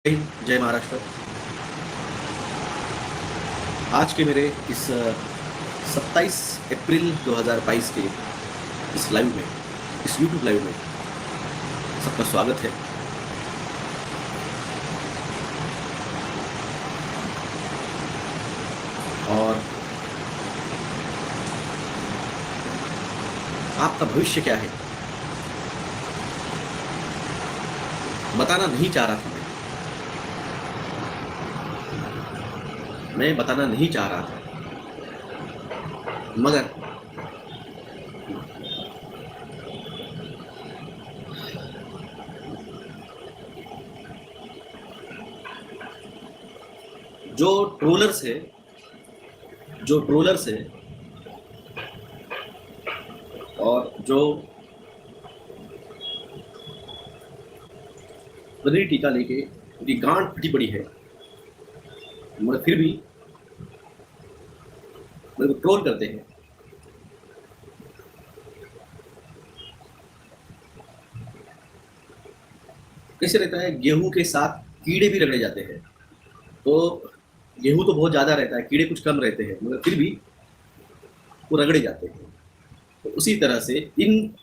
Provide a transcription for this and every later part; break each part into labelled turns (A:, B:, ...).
A: जय महाराष्ट्र। आज के मेरे इस 27 अप्रैल 2022 के इस लाइव में, इस यूट्यूब लाइव में सबका स्वागत है। और आपका भविष्य क्या है बताना नहीं चाह रहा था। मैं बताना नहीं चाह रहा था, मगर जो ट्रोलर्स है और जो पनीर टीका लेके उनकी गांड फटी पड़ी है, मगर फिर भी मेरे को ट्रोल करते हैं। कैसे रहता है, गेहूं के साथ कीड़े भी रगड़े जाते हैं। तो गेहूं तो बहुत ज्यादा रहता है, कीड़े कुछ कम रहते हैं, मगर फिर भी वो रगड़े जाते हैं। तो उसी तरह से इन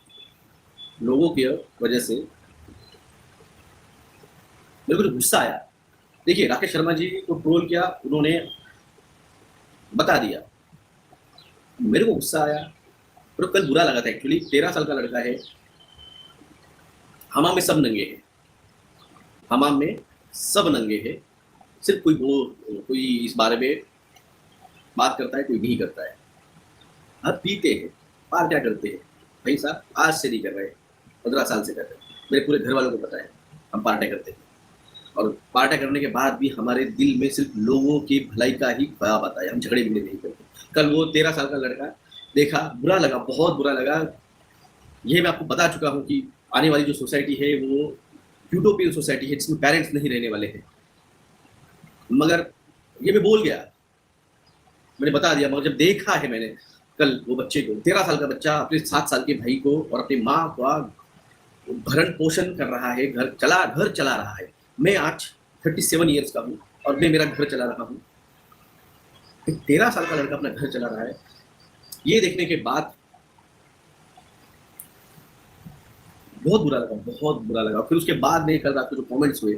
A: लोगों की वजह से मेरे को जो गुस्सा आया, देखिए राकेश शर्मा जी को ट्रोल किया, उन्होंने बता दिया, मेरे को गुस्सा आया और कल बुरा लगा था। एक्चुअली 13 साल का लड़का है, हमाम में सब नंगे हैं, हमाम में सब नंगे हैं। सिर्फ कोई इस बारे में बात करता है, कोई नहीं करता है। हर पीते हैं, पार्टियां करते हैं। भाई साहब आज से नहीं कर रहे, 15 साल से कर रहे हैं। मेरे पूरे घर वालों को पता है हम पार्टियां करते हैं, और पार्टियां करने के बाद भी हमारे दिल में सिर्फ लोगों की भलाई का ही ख्याल आता है। हम झगड़े भी नहीं करते। कल वो 13 साल का लड़का देखा, बुरा लगा, बहुत बुरा लगा। ये मैं आपको बता चुका हूँ कि आने वाली जो सोसाइटी है वो यूटोपियन सोसाइटी है, जिसमें पेरेंट्स नहीं रहने वाले हैं। मगर ये मैं बोल गया, मैंने बता दिया। मगर जब देखा है मैंने कल वो बच्चे को, 13 साल का बच्चा अपने 7 साल के भाई को और अपनी माँ का भरण पोषण कर रहा है, घर चला रहा है। मैं आज 37 ईयर्स का हूँ और मैं मेरा घर चला रहा हूँ। 13 साल का लड़का अपना घर चला रहा है। ये देखने के बाद बहुत बुरा लगा, बहुत बुरा लगा। फिर उसके बाद में कल रात को जो कमेंट्स हुए,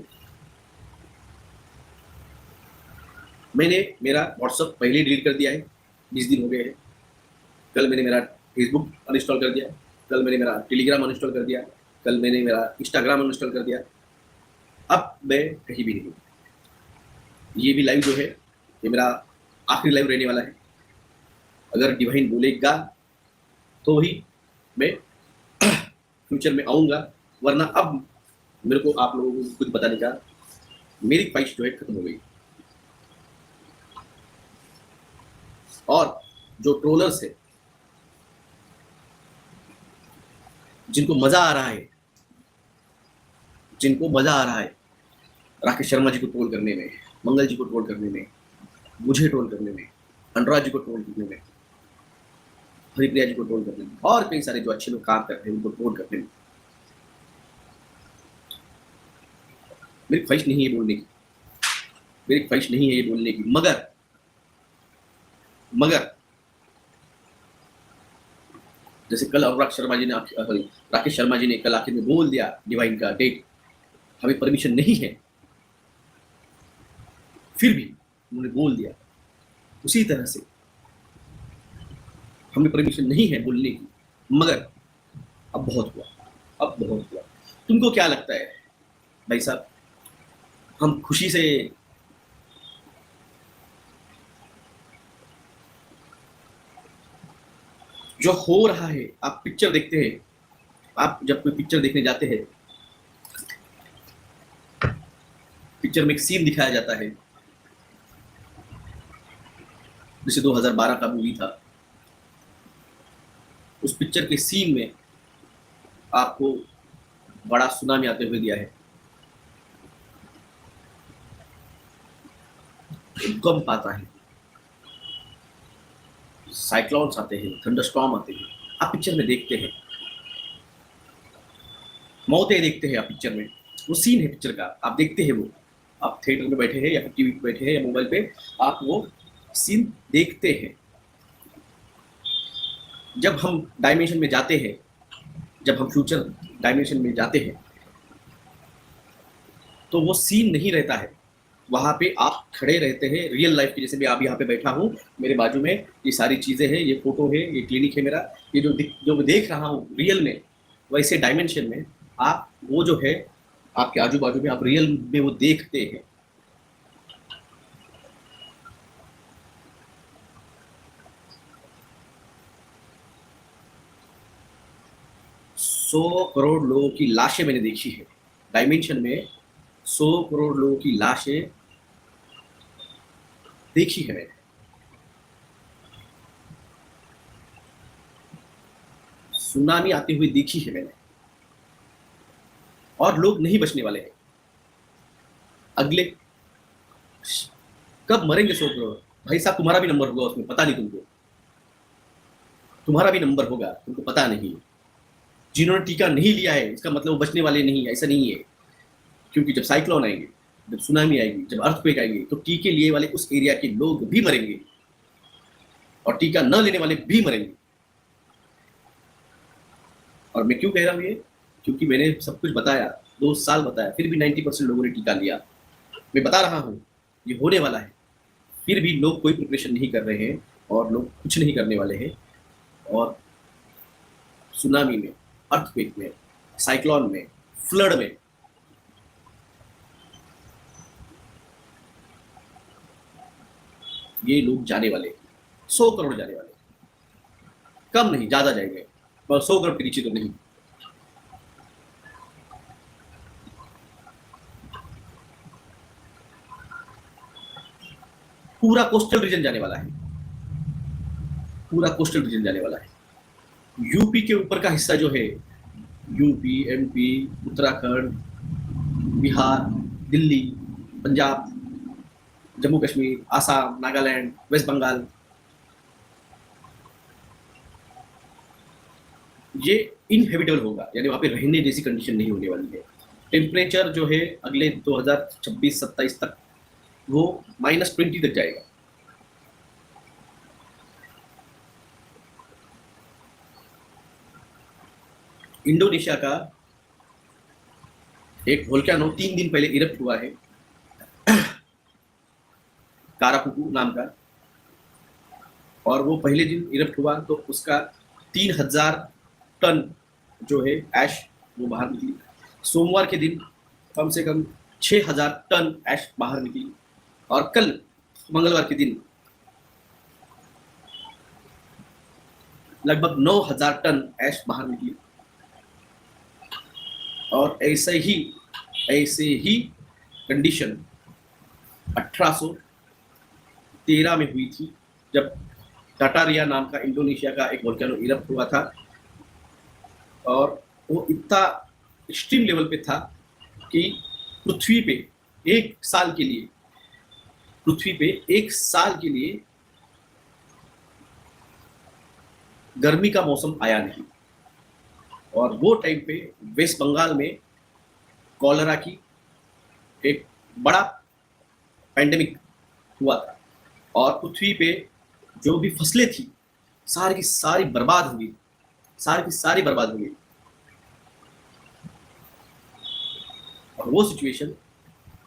A: मैंने मेरा व्हाट्सअप पहले डिलीट कर दिया है, 20 दिन हो गए हैं। कल मैंने मेरा फेसबुक अनइंस्टॉल कर दिया, कल मैंने मेरा टेलीग्राम अनइंस्टॉल कर दिया, कल मैंने मेरा इंस्टाग्राम अनइंस्टॉल कर दिया। अब मैं कहीं भी नहीं। ये भी लाइव जो है, ये मेरा आखिरी लाइव रहने वाला है। अगर डिवाइन बोलेगा तो ही मैं फ्यूचर में आऊँगा, वरना अब मेरे को आप लोगों को कुछ बताने का, मेरी ख्वाहिश जो है खत्म हो गई। और जो ट्रोलर्स है, जिनको मजा आ रहा है, राकेश शर्मा जी को ट्रोल करने में, मंगल जी को ट्रोल करने में, मुझे ट्रोल करने में, अनुराग जी को ट्रोल करने में, हरिप्रिया जी को ट्रोल करने में, और कई सारे जो अच्छे लोग काम करते हैं उनको ट्रोल करने में, मेरी ख्वाहिश नहीं है बोलने की, मगर जैसे कल अनुराग शर्मा जी ने, राकेश शर्मा जी ने कल आखिर में बोल दिया, डिवाइन का डेट हमें परमिशन नहीं है, फिर भी उन्होंने बोल दिया। उसी तरह से हमें परमिशन नहीं है बोलने की, मगर अब बहुत हुआ। तुमको क्या लगता है भाई साहब, हम खुशी से जो हो रहा है, आप पिक्चर देखते हैं, आप जब कोई पिक्चर देखने जाते हैं, पिक्चर में एक सीन दिखाया जाता है, जैसे 2012 का मूवी था। उस पिक्चर के सीन में आपको बड़ा सुनामी आते हुए दिया है, भूकंप आता है, साइक्लोन्स आते हैं, थंडरस्टॉर्म आते हैं, आप पिक्चर में देखते हैं। मौतें देखते हैं आप पिक्चर में, वो सीन है पिक्चर का, आप देखते हैं वो। आप थिएटर में बैठे हैं या फिर टीवी पे बैठे हैं या मोबाइल पे, आप वो सीन देखते हैं। जब हम डायमेंशन में जाते हैं, जब हम फ्यूचर डायमेंशन में जाते हैं, तो वो सीन नहीं रहता है, वहाँ पे आप खड़े रहते हैं रियल लाइफ की। जैसे मैं आप यहाँ पे बैठा हूँ, मेरे बाजू में ये सारी चीज़ें हैं, ये फोटो है, ये क्लिनिक है मेरा, ये जो मैं देख रहा हूँ रियल में, वैसे डायमेंशन में आप वो जो है आपके आजू बाजू में, आप रियल में वो देखते हैं। सौ करोड़ लोगों की लाशें मैंने देखी है डायमेंशन में, 100 करोड़ लोगों की लाशें देखी है मैंने। सुनामी आती हुई देखी है मैंने, और लोग नहीं बचने वाले हैं। अगले कब मरेंगे 100 करोड़? भाई साहब, तुम्हारा भी नंबर होगा उसमें, पता नहीं तुमको, तुम्हारा भी नंबर होगा, तुमको पता नहीं। जिन्होंने टीका नहीं लिया है इसका मतलब वो बचने वाले नहीं है, ऐसा नहीं है। क्योंकि जब साइक्लोन आएंगे, जब सुनामी आएगी, जब अर्थक्वेक आएंगे, तो टीके लिए वाले उस एरिया के लोग भी मरेंगे और टीका न लेने वाले भी मरेंगे। और मैं क्यों कह रहा हूँ ये? क्योंकि मैंने सब कुछ बताया, 2 साल बताया, फिर भी 90% लोगों ने टीका लिया। मैं बता रहा हूँ ये होने वाला है, फिर भी लोग कोई प्रिपरेशन नहीं कर रहे हैं और लोग कुछ नहीं करने वाले हैं। और सुनामी में, अर्थक्वेक में, साइक्लोन में, फ्लड में ये लोग जाने वाले, 100 करोड़ जाने वाले, कम नहीं ज़्यादा जाएंगे, पर 100 करोड़ के नीचे तो नहीं। पूरा कोस्टल रीजन जाने वाला है, पूरा कोस्टल रीजन जाने वाला है। यूपी के ऊपर का हिस्सा जो है, यूपी, एमपी, उत्तराखंड, बिहार, दिल्ली, पंजाब, जम्मू कश्मीर, आसाम, नागालैंड, वेस्ट बंगाल, ये इनहेबिटेबल होगा, यानी वहाँ पे रहने जैसी कंडीशन नहीं होने वाली है। टेम्परेचर जो है अगले 2026-27 तक वो -20 तक जाएगा। इंडोनेशिया का एक वोल्केनो 3 दिन पहले इरप्ट हुआ है, कारापुकु नाम का, और वो पहले दिन इरप्ट हुआ तो उसका 3000 टन जो है ऐश वो बाहर निकली। सोमवार के दिन कम से कम 6000 टन ऐश बाहर निकली, और कल मंगलवार के दिन लगभग 9000 टन ऐश बाहर निकली। और ऐसे ही कंडीशन 1813 में हुई थी, जब टाटारिया नाम का इंडोनेशिया का एक वोल्केनो इरप्ट हुआ था। और वो इतना एक्सट्रीम लेवल पे था कि पृथ्वी पे एक साल के लिए, पृथ्वी पे एक साल के लिए गर्मी का मौसम आया नहीं। और वो टाइम पे वेस्ट बंगाल में कॉलरा की एक बड़ा पैंडेमिक हुआ था, और पृथ्वी पे जो भी फसलें थी सारी की सारी बर्बाद हो गई, सारी की सारी बर्बाद हो गई। और वो सिचुएशन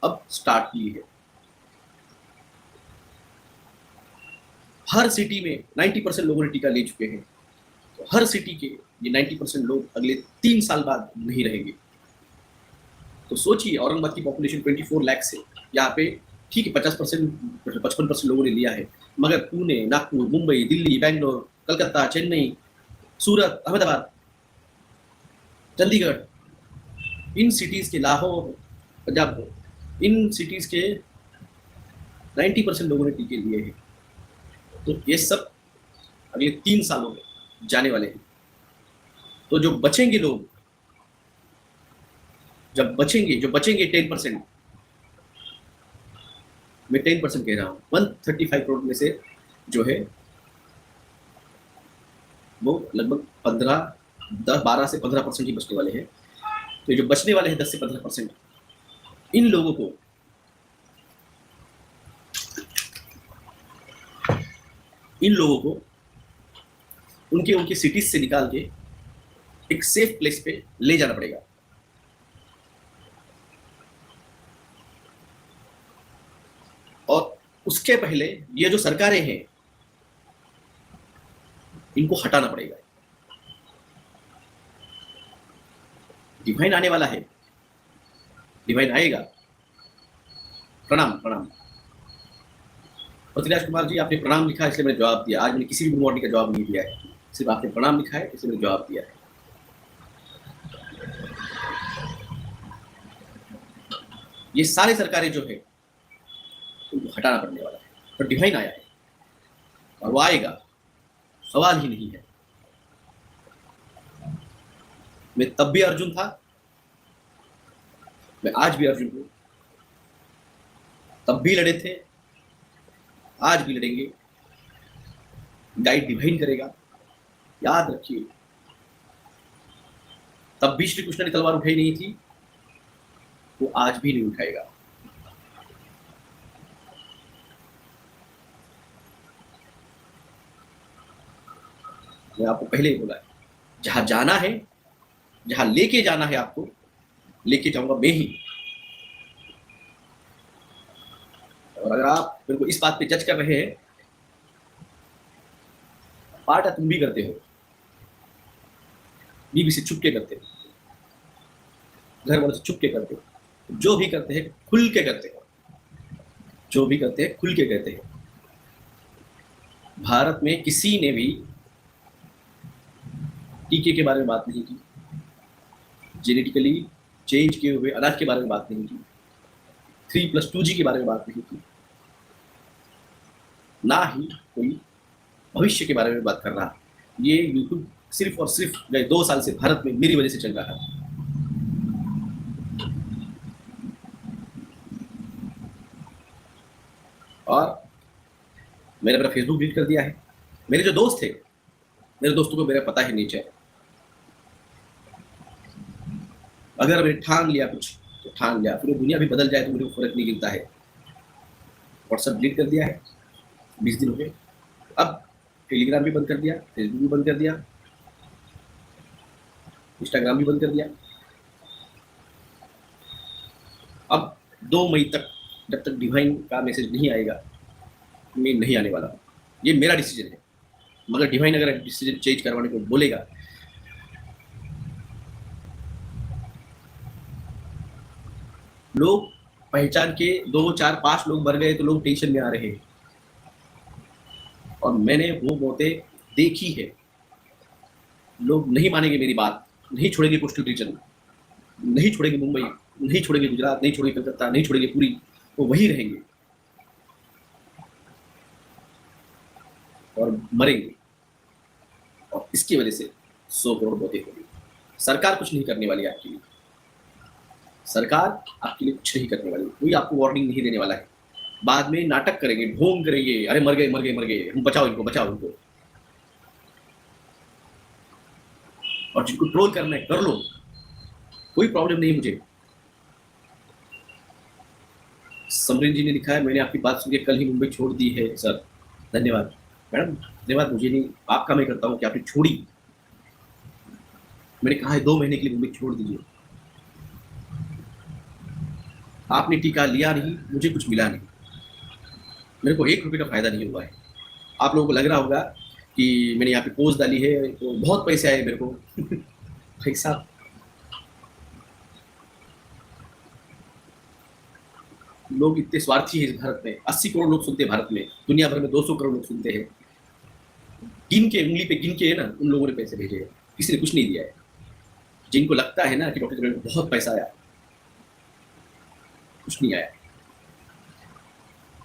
A: अब स्टार्ट हुई है। हर सिटी में 90% लोगों ने टीका ले चुके हैं, तो हर सिटी के ये 90% लोग अगले 3 साल बाद नहीं रहेंगे। तो सोचिए, औरंगाबाद की पॉपुलेशन 24 लाख से, यहाँ पे ठीक है 50%, 55% लोगों ने लिया है, मगर पुणे, नागपुर, मुंबई, दिल्ली, बैंगलोर, कलकत्ता, चेन्नई, सूरत, अहमदाबाद, चंडीगढ़, इन सिटीज़ के, लाहौर, पंजाब, इन सिटीज़ के 90% लोगों ने टीके लिए हैं। तो ये सब अगले 3 सालों में जाने वाले हैं। तो जो बचेंगे लोग, जो बचेंगे 10%, मैं 10% कह रहा हूँ, 135 करोड़ में से जो है वो लगभग 12 से 15% ही बचने वाले हैं। तो जो बचने वाले हैं 10 से 15%, इन लोगों को इन लोगों को उनके उनके सिटीज से निकाल के एक सेफ प्लेस पे ले जाना पड़ेगा। और उसके पहले ये जो सरकारें हैं इनको हटाना पड़ेगा। डिवाइन आने वाला है, डिवाइन आएगा। प्रणाम प्रणाम। पृथ्वीराज कुमार जी, आपने प्रणाम लिखा इसलिए मैंने जवाब दिया। आज मैंने किसी भी गुड मॉर्निंग का जवाब नहीं दिया है, सिर्फ आपने प्रणाम लिखा है इसलिए मैंने जवाब दिया है। ये सारी सरकारें जो है उनको हटाना पड़ने वाला है, तो डिवाइन आया है और वो आएगा, सवाल ही नहीं है। मैं तब भी अर्जुन था, मैं आज भी अर्जुन हूं। तब भी लड़े थे, आज भी लड़ेंगे। गाइड डिवाइन करेगा, याद रखिए। तब भी श्री कृष्ण ने तलवार उठाई नहीं थी, वो आज भी नहीं उठाएगा। मैं आपको पहले ही बोला है, जहां जाना है, जहां लेके जाना है आपको, लेके जाऊंगा मैं ही। और अगर आप मेरे को इस बात पे जज कर रहे हैं, पार्ट तुम भी करते हो, बीवी से छुप के करते हो, घर वालों से छुप के करते हो, जो भी करते हैं खुल के करते हो, जो भी करते हैं खुल के कहते हैं। भारत में किसी ने भी टीके के बारे में बात नहीं की, जेनेटिकली चेंज किए हुए अनाज के बारे में बात नहीं की, 3+2G के बारे में बात नहीं की, ना ही कोई भविष्य के बारे में बात कर रहा। ये यूट्यूब सिर्फ और सिर्फ गए 2 साल से भारत में मेरी वजह से चल रहा है। और मैंने मेरा फेसबुक डिलीट कर दिया है। मेरे जो दोस्त थे, मेरे दोस्तों को मेरा पता ही नहीं चला। अगर मैंने ठान लिया कुछ तो ठान लिया, फिर वो दुनिया भी बदल जाए तो मुझे फर्क नहीं गिरता है। व्हाट्सएप डिलीट कर दिया है, 20 दिन हो गए। अब टेलीग्राम भी बंद कर दिया, फेसबुक भी बंद कर दिया, इंस्टाग्राम भी बंद कर दिया। अब 2 मई तक जब तक डिवाइन का मैसेज नहीं आएगा, मैं नहीं आने वाला। ये मेरा डिसीजन है। मगर डिवाइन अगर डिसीजन चेंज करवाने को बोलेगा, लोग पहचान के 2, 4, 5 लोग मर गए तो लोग टेंशन में आ रहे हैं। और मैंने वो मौतें देखी है। लोग नहीं मानेंगे मेरी बात, नहीं छोड़ेंगे कोस्टल रीजन, नहीं छोड़ेंगे मुंबई, नहीं छोड़ेंगे गुजरात, नहीं छोड़ेंगे कलकत्ता, नहीं छोड़ेंगे पूरी, वो वहीं रहेंगे और मरेंगे। और इसकी वजह से 100 करोड़ मौतें होगी। सरकार कुछ नहीं करने वाली आपके लिए, सरकार आपके लिए कुछ नहीं करने वाली, कोई आपको वार्निंग नहीं देने वाला है। बाद में नाटक करेंगे, ढोंग करेंगे, अरे मर गए मर गए मर गए, हम बचाओ इनको बचाओ इनको। और जिनको ट्रोल करना है कर लो, कोई प्रॉब्लम नहीं मुझे। समरीन जी ने लिखा है, मैंने आपकी बात सुनकर कल ही मुंबई छोड़ दी है सर। धन्यवाद मैडम, धन्यवाद। मुझे नहीं, आपका मैं करता हूँ कि आपने छोड़ी। मैंने कहा है 2 महीने के लिए मुंबई छोड़ दीजिए। आपने टीका लिया नहीं, मुझे कुछ मिला नहीं, मेरे को 1 रुपये का फायदा नहीं हुआ है। आप लोगों को लग रहा होगा कि मैंने यहाँ पे पोस्ट डाली है तो बहुत पैसे आए मेरे को। भाई साहब, लोग इतने स्वार्थी हैं इस भारत में। 80 करोड़ लोग सुनते हैं भारत में, दुनिया भर में 200 करोड़ लोग सुनते हैं। गिन के, उंगली पे गिन के है ना, उन लोगों ने पैसे भेजे हैं, किसी ने कुछ नहीं दिया है। जिनको लगता है ना कि डॉक्टर जमीन को बहुत पैसा आया, कुछ नहीं आया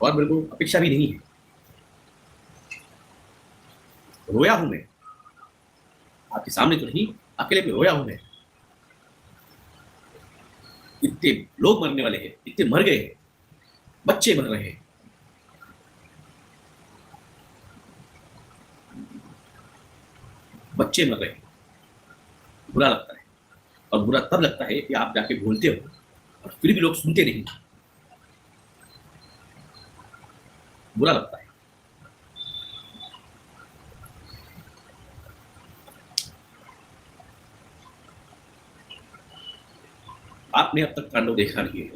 A: और मेरे को अपेक्षा भी नहीं है। रोया हूं मैं आपके सामने तो नहीं, अकेले में रोया हूं मैं। इतने लोग मरने वाले हैं, इतने मर गए हैं, बच्चे मर रहे हैं। बच्चे मर रहे हैं, बुरा लगता है। और बुरा तब लगता है कि आप जाके बोलते हो और फिर भी लोग सुनते नहीं, बुरा लगता है। आपने अब तक तांडव देखा नहीं है।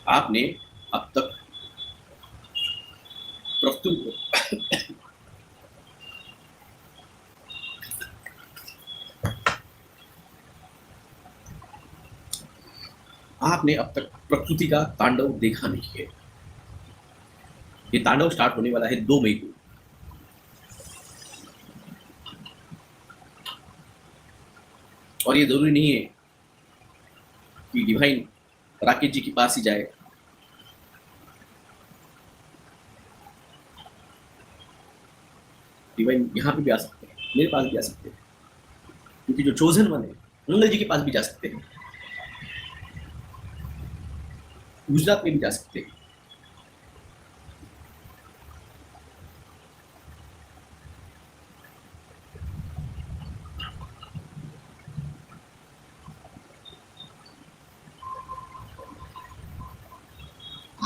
A: आपने अब तक प्रस्तुत आपने अब तक प्रकृति का तांडव देखा नहीं है। ये तांडव स्टार्ट होने वाला है 2 मई को। और ये जरूरी नहीं है कि डिवाइन राकेश जी के पास ही जाए। डिवाइन यहाँ पे भी आ सकते हैं, मेरे पास भी आ सकते हैं, क्योंकि जो चोजन वन है मंगल जी के पास भी जा सकते हैं, गुजरात में भी जा सकते हैं।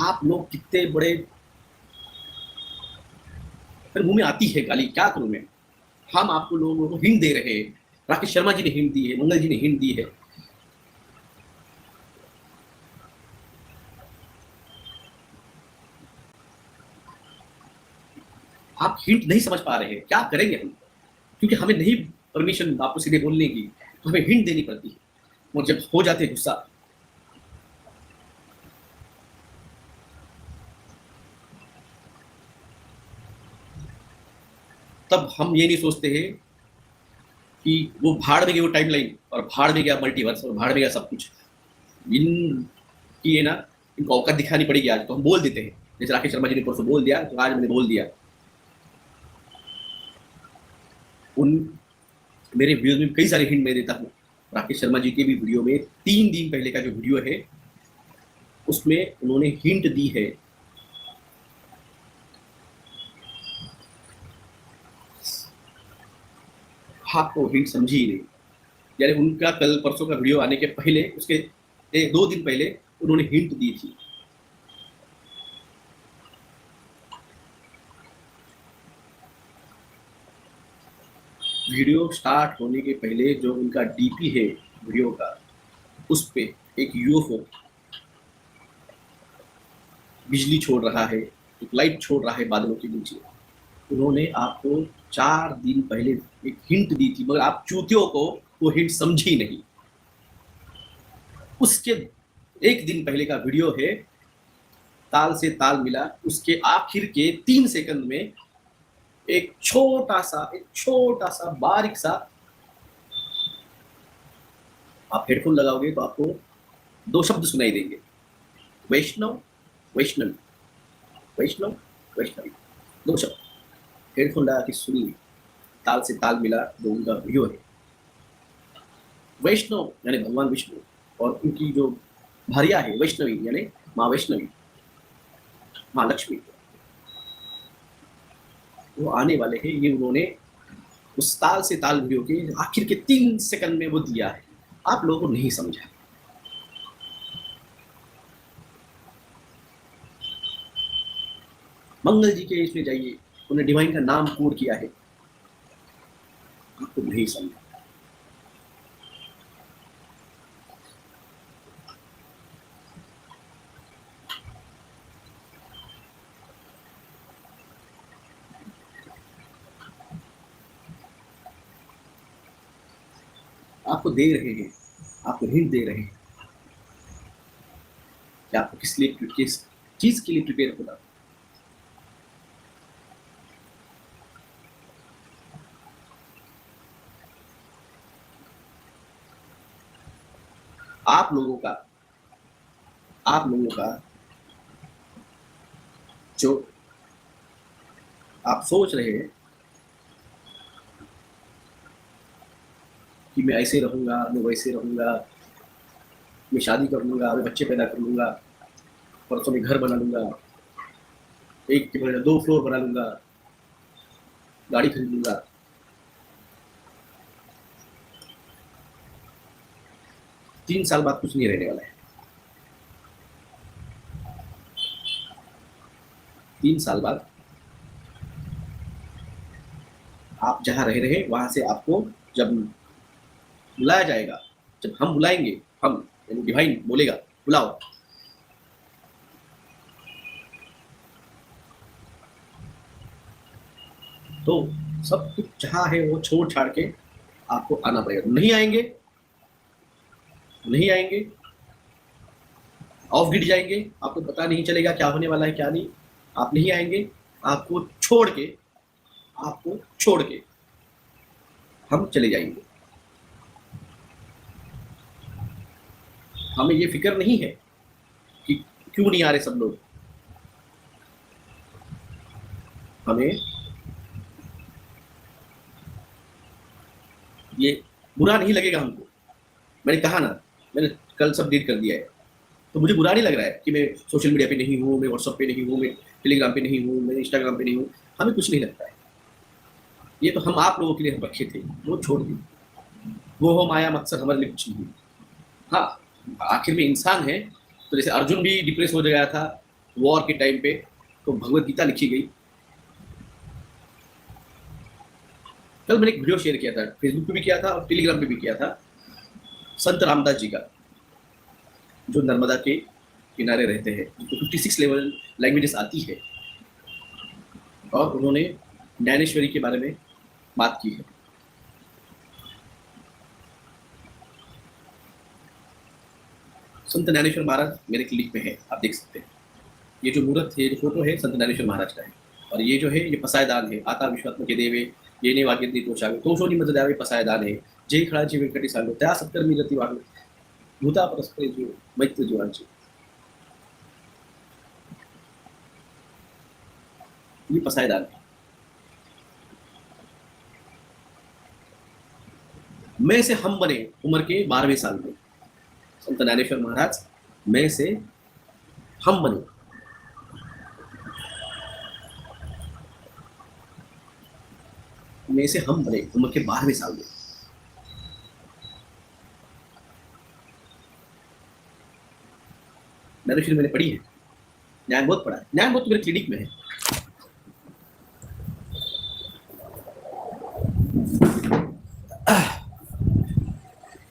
A: आप लोग कितने बड़े, फिर मुंह में आती है गाली, क्या करूं मैं। हम आपको लोगों को हिंट दे रहे हैं, राकेश शर्मा जी ने हिंट दी है, मंगल जी ने हिंट दी है। आप हिंट नहीं समझ पा रहे हैं, क्या करेंगे हम, क्योंकि हमें नहीं परमिशन आपको सीधे बोलने की, तो हमें हिंट देनी पड़ती है। और जब हो जाते गुस्सा, तब हम ये नहीं सोचते हैं कि वो भाड़ में गई वो टाइमलाइन, और भाड़ में गया मल्टीवर्स, और भाड़ में गया सब कुछ। इन की है ना, इनको औकात दिखानी पड़ेगी आज, तो हम बोल देते हैं। जैसे राकेश शर्मा जी ने परसों बोल दिया, तो आज मैंने बोल दिया। उन मेरे वीडियो में कई सारे हिंट मैं देता हूँ। राकेश शर्मा जी के भी वीडियो में 3 दिन पहले का जो वीडियो है, उसमें उन्होंने हिंट दी है। आपको हिंट समझी ही नहीं। यानी उनका कल परसों का वीडियो आने के पहले, उसके 2 दिन पहले उन्होंने हिंट दी थी। वीडियो स्टार्ट होने के पहले जो उनका डीपी है वीडियो का, उस पे एक यूएफओ बिजली छोड़ रहा है, एक लाइट छोड़ रहा है बादलों के नीचे। उन्होंने आपको 4 दिन पहले एक हिंट दी थी, मगर आप चूतियों को वो हिंट समझी नहीं। उसके 1 दिन पहले का वीडियो है, ताल से ताल मिला, उसके आखिर के 3 सेकंड में एक छोटा सा बारीक सा, आप हेडफोन लगाओगे तो आपको 2 शब्द सुनाई देंगे, वैष्णव वैष्णवी, वैष्णव वैष्णवी, 2 शब्द हेडफोन लगा के सुनिए। ताल से ताल मिला जो उनका वीडियो है। वैष्णव यानी भगवान विष्णु, और उनकी जो भार्या है वैष्णवी यानी माँ वैष्णवी, माँ लक्ष्मी, वो आने वाले हैं। ये उन्होंने उस ताल से ताल वीडियो के आखिर के 3 सेकंड में वो दिया है। आप लोगों को नहीं समझा। मंगल जी के इसमें जाइए, उन्हें डिवाइन का नाम कोड किया है, आपको नहीं समझा। आपको दे रहे हैं, आपको हिंट दे रहे हैं कि आपको किस चीज के लिए प्रिपेयर होना। आप लोगों का जो आप सोच रहे हैं कि मैं ऐसे रहूंगा, मैं वैसे रहूंगा, मैं शादी कर लूंगा, मैं बच्चे पैदा कर लूंगा, परसों में घर बना लूंगा, 1 के बजाय 2 फ्लोर बना लूंगा, गाड़ी खरीद लूंगा। तीन साल बाद कुछ नहीं रहने वाला है। 3 साल बाद आप जहां रह रहे हैं, वहां से आपको जब बुलाया जाएगा, जब हम बुलाएंगे, हम यानी डिवाइन बोलेगा बुलाओ, तो सब कुछ जहाँ है वो छोड़ छाड़ के आपको आना पड़ेगा। नहीं आएंगे, नहीं आएंगे, ऑफ गिट जाएंगे, आपको पता नहीं चलेगा क्या होने वाला है क्या नहीं। आप नहीं आएंगे, आपको छोड़ के, आपको छोड़ के हम चले जाएंगे। हमें ये फिक्र नहीं है कि क्यों नहीं आ रहे सब लोग। हमें ये बुरा नहीं लगेगा हमको। मैंने कहा ना, मैंने कल सब डिलीट कर दिया है, तो मुझे बुरा नहीं लग रहा है कि मैं सोशल मीडिया पे नहीं हूँ, मैं व्हाट्सएप पे नहीं हूँ, मैं टेलीग्राम पे नहीं हूँ, मैं इंस्टाग्राम पे नहीं हूँ। हमें कुछ नहीं लगता है। ये तो हम आप लोगों के लिए हम रखे थे, वो छोड़ दिए। वो हो माया मकसद हमारे लिए कुछ नहीं। हाँ, आखिर में इंसान है, तो जैसे अर्जुन भी डिप्रेस हो गया था वॉर के टाइम पे, तो भगवत गीता लिखी गई। कल मैंने एक वीडियो शेयर किया था, फेसबुक पे भी किया था और टेलीग्राम पे भी किया था, संत रामदास जी का, जो नर्मदा के किनारे रहते हैं, जिनको 56 लेवल लैंग्वेजेस आती है, और उन्होंने ज्ञानेश्वरी के बारे में बात की है। संत ज्ञानेश्वर महाराज मेरे क्लिक में है, आप देख सकते हैं। ये जो मूर्त है, जो फोटो है, संत ज्ञानेश्वर महाराज का है। और ये जो है, ये पसायदान है। आता विश्वात्मके देवे येने वाग्यंती तोषावे तोषोनी मददावे पसायदान है। जय खड़ा जी वेंकटी सांगो त्या सत्कर मी रती वागो भूता परस्पर जीव मैत्र जीवांची। ये पसायदान है। मैं से हम बने उम्र के 12वें साल में, संत ज्ञानेश्वर महाराज मैं से हम बने। में से हम बने उम्र के 12वें साल में। ज्ञानेश्वरी मैंने पढ़ी है, ज्ञान बहुत पढ़ा है, ज्ञान बहुत मेरे क्लिनिक में है।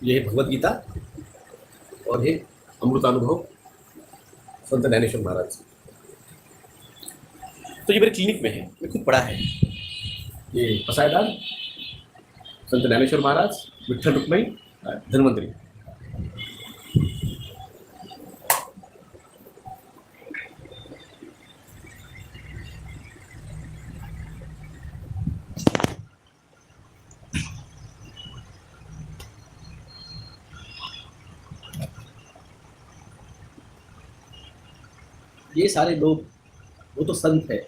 A: ये है भगवत गीता और ये अमृतानुभव संत ज्ञानेश्वर महाराज। तो ये मेरे क्लिनिक में है, मैं खुद पढ़ा है। ये पसायदान, संत ज्ञानेश्वर महाराज, विठ्ठल रुक्मणी, धन्वंतरी। ये सारे लोग, वो तो संत है,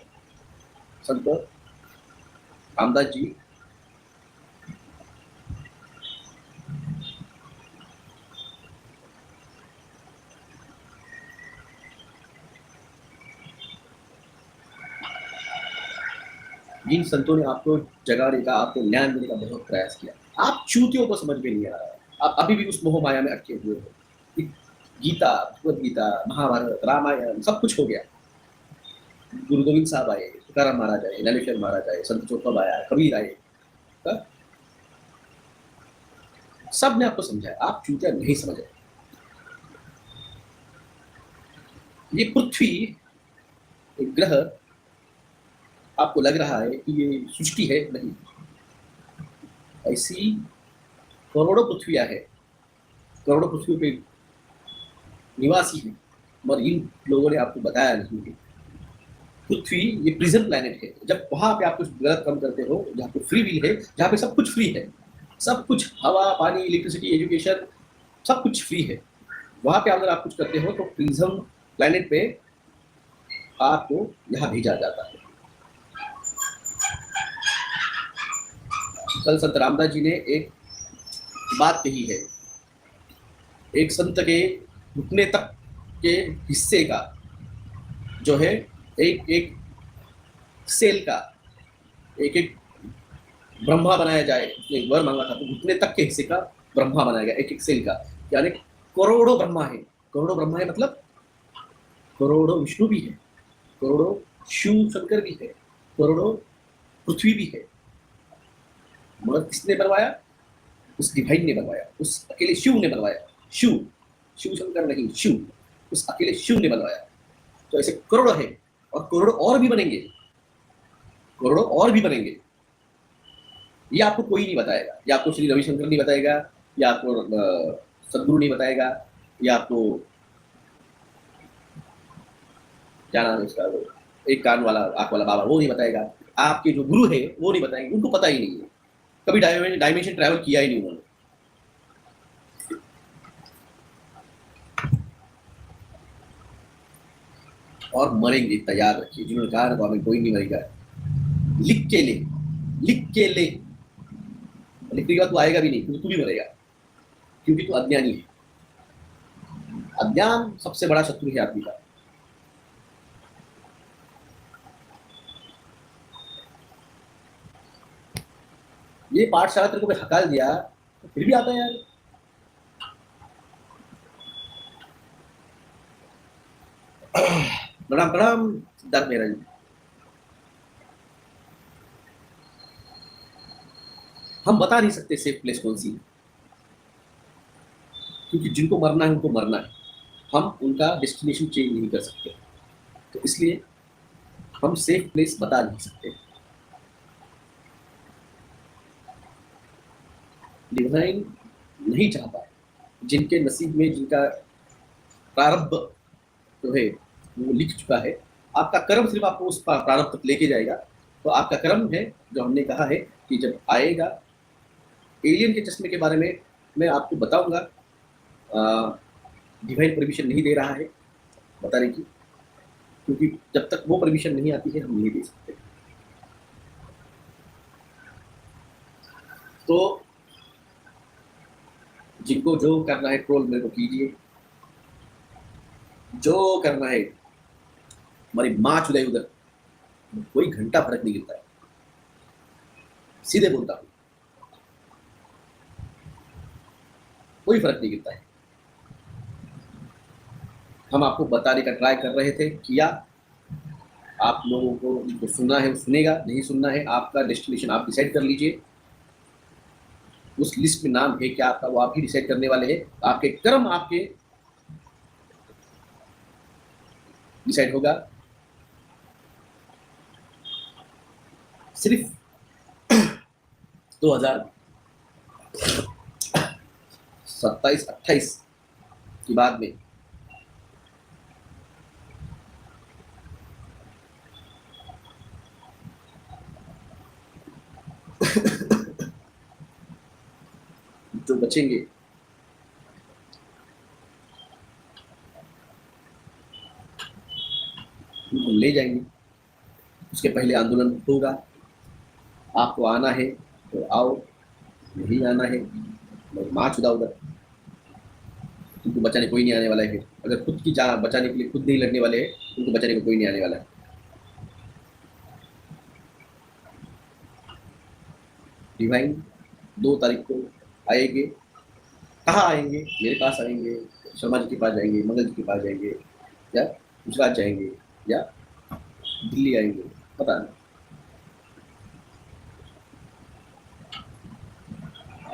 A: संत रामदास जी, जिन संतों ने आपको जगाने का, आपको ज्ञान देने का बहुत प्रयास किया। आप चूतियों को समझ में नहीं आ रहा है, आप अभी भी उस मोह माया में अटके हुए हो। गीता, भगवत गीता, महाभारत, रामायण सब कुछ हो गया। गुरु गोविंद साहब आए, तुकाराम महाराज आए, ज्ञानेश्वर महाराज आए, संत चोखम आया, कबीर आए, सब ने आपको समझाया, आप चूतिया नहीं समझ रहे। ये पृथ्वी एक ग्रह आपको लग रहा है कि ये सृष्टि है, नहीं। ऐसी करोड़ों पृथ्वियां है, करोड़ों पृथ्वी पे निवासी है, मगर इन लोगों ने आपको बताया नहीं है। पृथ्वी ये प्रिजन प्लैनेट है। जब वहां पे आप कुछ गलत काम करते हो, जहाँ पे फ्री विल है, जहाँ पे सब कुछ फ्री है, सब कुछ, हवा, पानी, इलेक्ट्रिसिटी, एजुकेशन, सब कुछ फ्री है, वहां पे अगर आप कुछ करते हो तो प्रिज्म प्लैनेट पे आपको यहाँ भेजा जाता है। कल संत रामदास जी ने एक बात कही है, एक संत के घुटने तक के हिस्से का जो है, एक एक सेल का एक एक ब्रह्मा बनाया जाए। एक वर मांगा था, तो घुटने तक के हिस्से का ब्रह्मा बनाया गया, एक एक सेल का। यानी करोड़ों ब्रह्मा है, करोड़ों ब्रह्मा है, मतलब करोड़ों विष्णु भी है, करोड़ों शिव शंकर भी है, करोड़ों पृथ्वी भी है। मगर किसने बनवाया? उस डिवाइन ने बनवाया, उस अकेले शिव ने बनवाया। शिव, शिव शंकर नहीं, शिव, उस अकेले शिव ने बनवाया। तो ऐसे करोड़ों है, और करोड़ों और भी बनेंगे, करोड़ों और भी बनेंगे। ये आपको कोई नहीं बताएगा, या आपको श्री रविशंकर नहीं बताएगा, या आपको सदगुरु नहीं बताएगा, या आपको क्या नाम है उसका, वो एक कान वाला आंख वाला बाबा, वो नहीं बताएगा। आपके जो गुरु है वो नहीं बताएंगे, उनको पता ही नहीं है, कभी डायमेंशन ट्रैवल किया ही नहीं उन्होंने। और मरेंगे, तैयार रखिए। जिन्होंने कहा ना, तो हमें कोई नहीं मरेगा, लिख के ले, लिख के ले। लिखने के बाद तू आएगा भी नहीं, क्योंकि तू भी मरेगा, क्योंकि तू अज्ञानी है। अज्ञान सबसे बड़ा शत्रु है आदमी का। ये पाठशाला तेरे को मैं हकाल दिया, तो फिर भी आता है यार। प्रणाम प्रणाम सिद्धार्थ मेहरा जी। हम बता नहीं सकते सेफ प्लेस कौन सी है, क्योंकि जिनको मरना है उनको मरना है, हम उनका डेस्टिनेशन चेंज नहीं कर सकते। तो इसलिए हम सेफ प्लेस बता नहीं सकते। डिवाइन नहीं चाहता, जिनके नसीब में, जिनका प्रारब्ध जो है वो लिख चुका है, आपका कर्म सिर्फ आपको उस प्रारब्ध तक लेके जाएगा। तो आपका कर्म है, जो हमने कहा है कि जब आएगा। एलियन के चश्मे के बारे में मैं आपको बताऊंगा, डिवाइन परमिशन नहीं दे रहा है बताने की, क्योंकि जब तक वो परमिशन नहीं आती है हम नहीं दे सकते। तो जिनको जो करना है ट्रोल मेरे को कीजिए, जो करना है। हमारी माँ चुदाई उधर, कोई घंटा फर्क नहीं गिरता है, सीधे बोलता हूँ, कोई फर्क नहीं गिरता है। हम आपको बताने का ट्राई कर रहे थे, किया। आप लोगों को जिनको सुनना है वो सुनेगा, नहीं सुनना है आपका डेस्टिनेशन आप डिसाइड कर लीजिए। उस लिस्ट में नाम है क्या आपका, वो आप ही डिसाइड करने वाले हैं। आपके कर्म आपके डिसाइड होगा। सिर्फ 2027-28 की बाद में जो बचेंगे उनको ले जाएंगे। उसके पहले आंदोलन होगा। आपको आना है तो आओ, नहीं आना है माँ चुदा उधर। उनको बचाने कोई नहीं आने वाला है। फिर अगर खुद की जान बचाने के लिए खुद नहीं लड़ने वाले हैं, उनको बचाने को कोई नहीं आने वाला है। डिवाइन 2 तारीख को आएंगे। कहाँ आएंगे? मेरे पास आएंगे, शर्मा जी के पास जाएंगे, मंगल जी के पास जाएंगे, या गुजरात जाएंगे, या दिल्ली आएंगे, पता नहीं।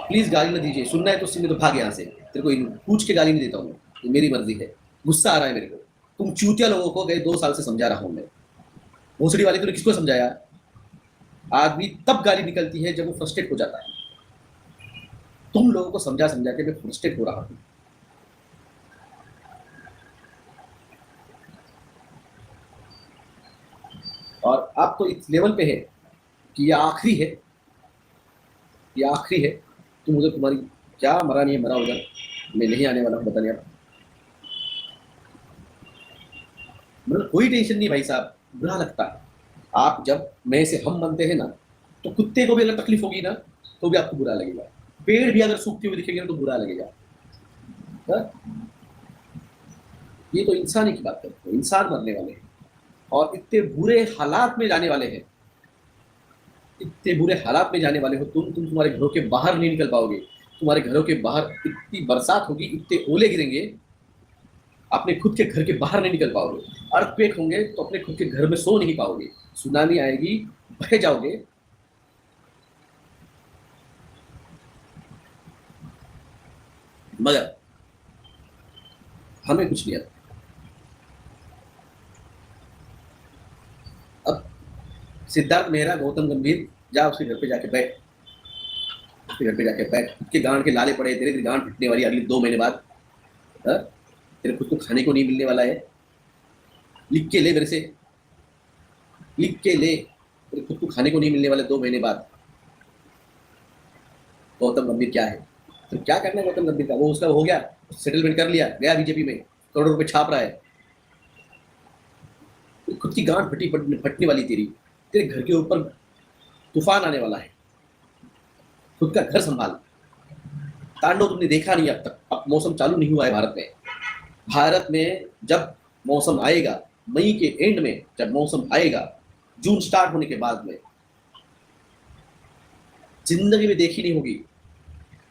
A: प्लीज गाली न दीजिए, सुनना है तो सुनने, तो भाग यहाँ से। तेरे को पूछ के गाली नहीं देता हूँ, ये मेरी मर्जी है। गुस्सा आ रहा है मेरे को। तुम चूतिया लोगों को गए 2 साल से समझा रहा हूँ मैं। भोसड़ी वाले तूने किसको समझाया? आदमी तब गाली निकलती है जब वो फ्रस्ट्रेट हो जाता है। तुम लोगों को समझा समझा के मैं फ्रस्ट्रेट हो रहा हूँ। और आप तो इस लेवल पे है कि ये आखिरी है, ये आखिरी है। तुम उधर, तुम्हारी क्या मरा नहीं है, मरा उधर। मैं नहीं आने वाला हूँ बताने। आप मतलब कोई टेंशन नहीं भाई साहब, बुरा लगता है। आप जब मैं से हम बनते हैं ना, तो कुत्ते को भी अगर तकलीफ होगी ना तो भी आपको बुरा लगेगा। पेड़ भी अगर सूखते हुए दिखेंगे ना तो बुरा लगेगा। हा? ये तो इंसानी की बात करते हैं, इंसान मरने वाले हैं और इतने बुरे हालात में जाने वाले हैं। इतने बुरे हालात में जाने वाले हो तुम तुम्हारे घरों के बाहर नहीं निकल पाओगे। तुम्हारे घरों के बाहर इतनी बरसात होगी, इतने ओले गिरेंगे, अपने खुद के घर के बाहर नहीं निकल पाओगे। अर्थक्वेक होंगे तो अपने खुद के घर में सो नहीं पाओगे। सुनामी आएगी, बह जाओगे। मगर हमें कुछ नहीं आता। अब सिद्धार्थ मेहरा, गौतम गंभीर, जा उसके घर पे जाके बैठ, उसके घर पे जाके बैठ, उसके गांड के लाले पड़े, तेरे गांड फटने वाली अगले 2 महीने बाद। हाँ? तेरे खुद को खाने को नहीं मिलने वाला है। लिख के ले मेरे से, लिख के ले, तेरे खुद को खाने को नहीं मिलने वाले 2 महीने बाद। गौतम गंभीर क्या है, तो क्या करना है गौतम गंभीर का? वो उसका हो गया, सेटलमेंट कर लिया, गया बीजेपी में, करोड़ों रुपए छाप रहा है। खुद की गांठ फटने वाली तेरी, तेरे घर के ऊपर तूफान आने वाला है। खुद का घर संभाल। तांडव तुमने देखा नहीं अब तक। अब मौसम चालू नहीं हुआ है भारत में। भारत में जब मौसम आएगा, मई के एंड में जब मौसम आएगा, जून स्टार्ट होने के बाद में, जिंदगी में देखी नहीं होगी,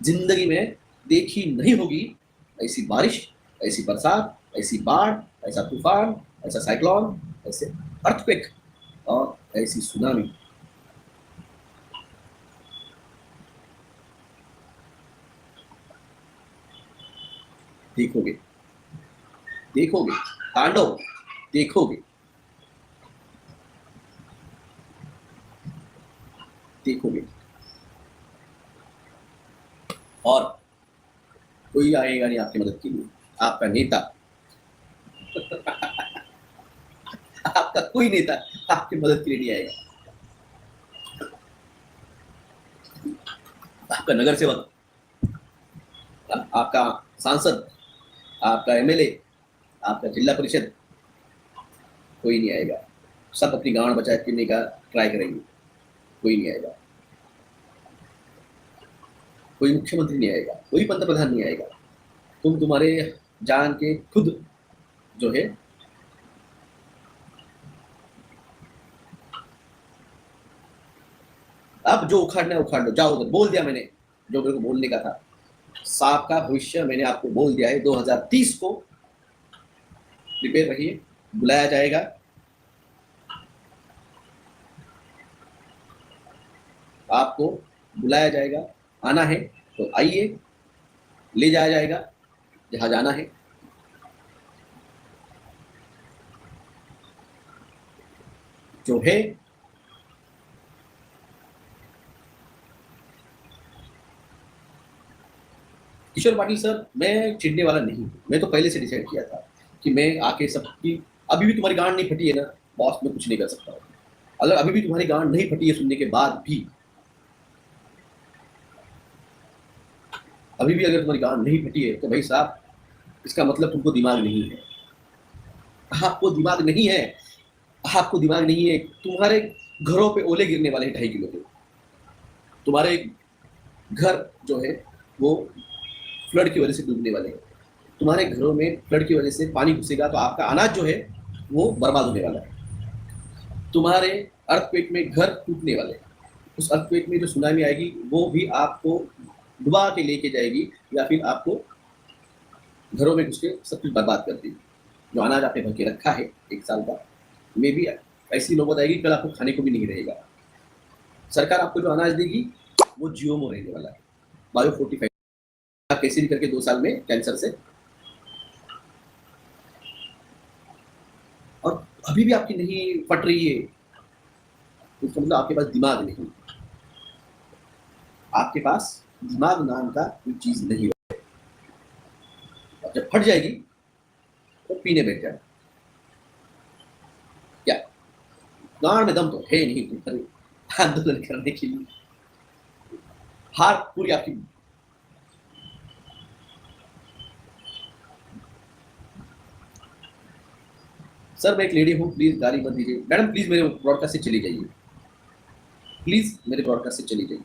A: जिंदगी में देखी नहीं होगी ऐसी बारिश, ऐसी बरसात, ऐसी बाढ़, ऐसा तूफान, ऐसा साइक्लोन, ऐसे अर्थक्वेक और ऐसी सुनामी। देखोगे, देखोगे तांडव, देखोगे, देखोगे। और कोई आएगा नहीं आपकी मदद के लिए, आपका नेता आपका कोई नेता आपकी मदद के लिए नहीं आएगा। आपका नगर सेवक, आपका सांसद, आपका एमएलए, आपका जिला परिषद, कोई नहीं आएगा। सब अपनी गांड बचा करने का ट्राई करेंगे, कोई नहीं आएगा। कोई मुख्यमंत्री नहीं आएगा, कोई पंतप्रधान नहीं आएगा। तुम तुम्हारे जान के खुद जो है अब जो उखाड़ना है उखाड़ लो, जाओ उधर। बोल दिया मैंने जो मेरे को बोलने का था। सांप का भविष्य मैंने आपको बोल दिया है। 2030 को प्रिपेयर रहिए, बुलाया जाएगा। आपको बुलाया जाएगा, आना है तो आइए, ले जाया जाएगा जहां जाना है। जो है किशोर पाटिल सर, मैं चिढ़ने वाला नहीं हूं। मैं तो पहले से डिसाइड किया था कि मैं आके सबकी, अभी भी तुम्हारी गांड नहीं फटी है ना बॉस, मैं कुछ नहीं कर सकता हूँ। अगर अभी भी तुम्हारी गांड नहीं फटी है सुनने के बाद भी, अभी भी अगर तुम्हारी गांड नहीं फटी है तो भाई साहब, इसका मतलब तुमको दिमाग नहीं है। आपको दिमाग नहीं है, आपको दिमाग नहीं है। तुम्हारे घरों पे ओले गिरने वाले हैं 2.5 किलो के। तुम्हारे घर जो है वो फ्लड की वजह से डूबने वाले हैं। तुम्हारे घरों में फ्लड की वजह से पानी घुसेगा तो आपका अनाज जो है वो बर्बाद होने वाला है। तुम्हारे अर्थक्वेक में घर टूटने वाले हैं। उस अर्थक्वेक में जो सुनामी आएगी वो भी आपको डुबा के लेके जाएगी, या फिर आपको घरों में घुस के सब कुछ बर्बाद कर देगी। जो अनाज आपने भर के रखा है 1 साल का, मे भी ऐसी नौबत आएगी कल आपको खाने को भी नहीं रहेगा। सरकार आपको जो अनाज देगी वो जीओमो रहने वाला है, बायो फोर्टिफाइड। कैसे भी करके 2 साल में कैंसर से, और अभी भी आपकी नहीं फट रही है, उसका मतलब आपके पास दिमाग नहीं। आपके पास दिमाग नाम का कोई चीज नहीं है। और जब फट जाएगी तो पीने बैठ जाए। क्या गांड में दम तो है नहीं तुम्हारे आंदोलन करने के लिए। हार पूरी आपकी। सर मैं एक लेडी हूँ, प्लीज गाली मत दीजिए। मैडम प्लीज मेरे ब्रॉडकास्ट से चली जाइए, प्लीज मेरे ब्रॉडकास्ट से चली जाइए।